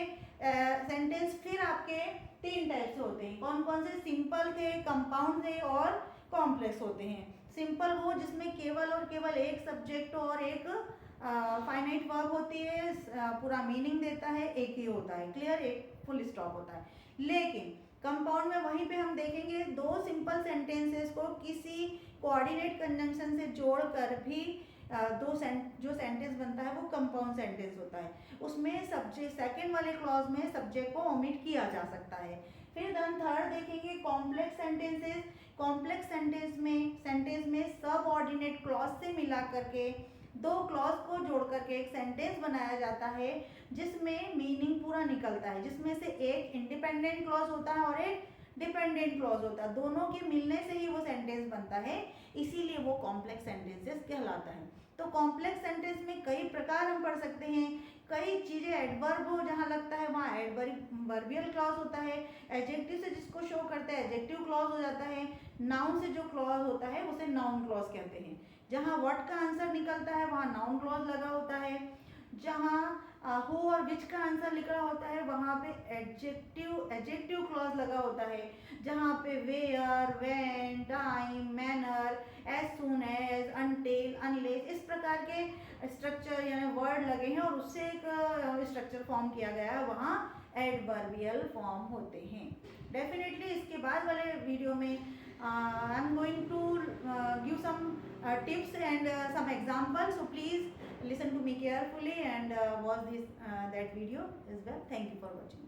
सेंटेंस फिर आपके तीन टाइप से होते हैं। कौन कौन से, सिंपल थे, कंपाउंड थे और कॉम्प्लेक्स होते हैं। सिंपल वो जिसमें केवल और केवल एक सब्जेक्ट और एक फाइनाइट वर्ब होती है, पूरा मीनिंग देता है, एक ही होता है, क्लियर, एक फुल स्टॉप होता है। लेकिन कंपाउंड में वहीं पे हम देखेंगे दो सिंपल सेंटेंसेस को किसी कोऑर्डिनेट कंजंक्शन से जोड़कर भी जो सेंटेंस बनता है वो कंपाउंड सेंटेंस होता है। उसमें सब्जेक्ट सेकंड वाले क्लॉज में सब्जेक्ट को ओमिट किया जा सकता है। फिर देन थर्ड देखेंगे कॉम्प्लेक्स सेंटेंसेस। कॉम्प्लेक्स सेंटेंस में सब ऑर्डिनेट क्लॉज से मिला करके दो क्लॉज को जोड़ करके एक सेंटेंस बनाया जाता है जिसमें मीनिंग पूरा निकलता है, जिसमें से एक इंडिपेंडेंट क्लॉज होता है और एक डिपेंडेंट क्लॉज होता है। दोनों के मिलने से ही वो सेंटेंस बनता है, इसीलिए वो कॉम्प्लेक्स सेंटेंसेस कहलाता है। तो कॉम्प्लेक्स सेंटेंस में कई प्रकार हम पढ़ सकते हैं। कई चीजें एडवर्ब हो जहाँ लगता है वहाँ एडवर्बियल क्लॉज होता है। एडजेक्टिव से जिसको शो करता है एडजेक्टिव क्लॉज हो जाता है। नाउन से जो क्लॉज होता है उसे नाउन क्लॉज कहते हैं। जहाँ व्हाट का आंसर निकलता है वहाँ नाउन क्लॉज लगा होता है। जहाँ हु और विच का आंसर लिखा होता है, वहाँ पे एडजेक्टिव क्लॉज लगा होता है, जहाँ पे where, when, time, manner, as soon as, until, unless, इस प्रकार के स्ट्रक्चर यानी वर्ड लगे हैं और उससे एक स्ट्रक्चर फॉर्म किया गया है, वहाँ एडवर्बियल फॉर्म होते हैं। डेफिनेटली इसके बाद वाले वीडियो में I am going to give some tips and some examples, so please listen to me carefully and watch this that video as well. Thank you for watching.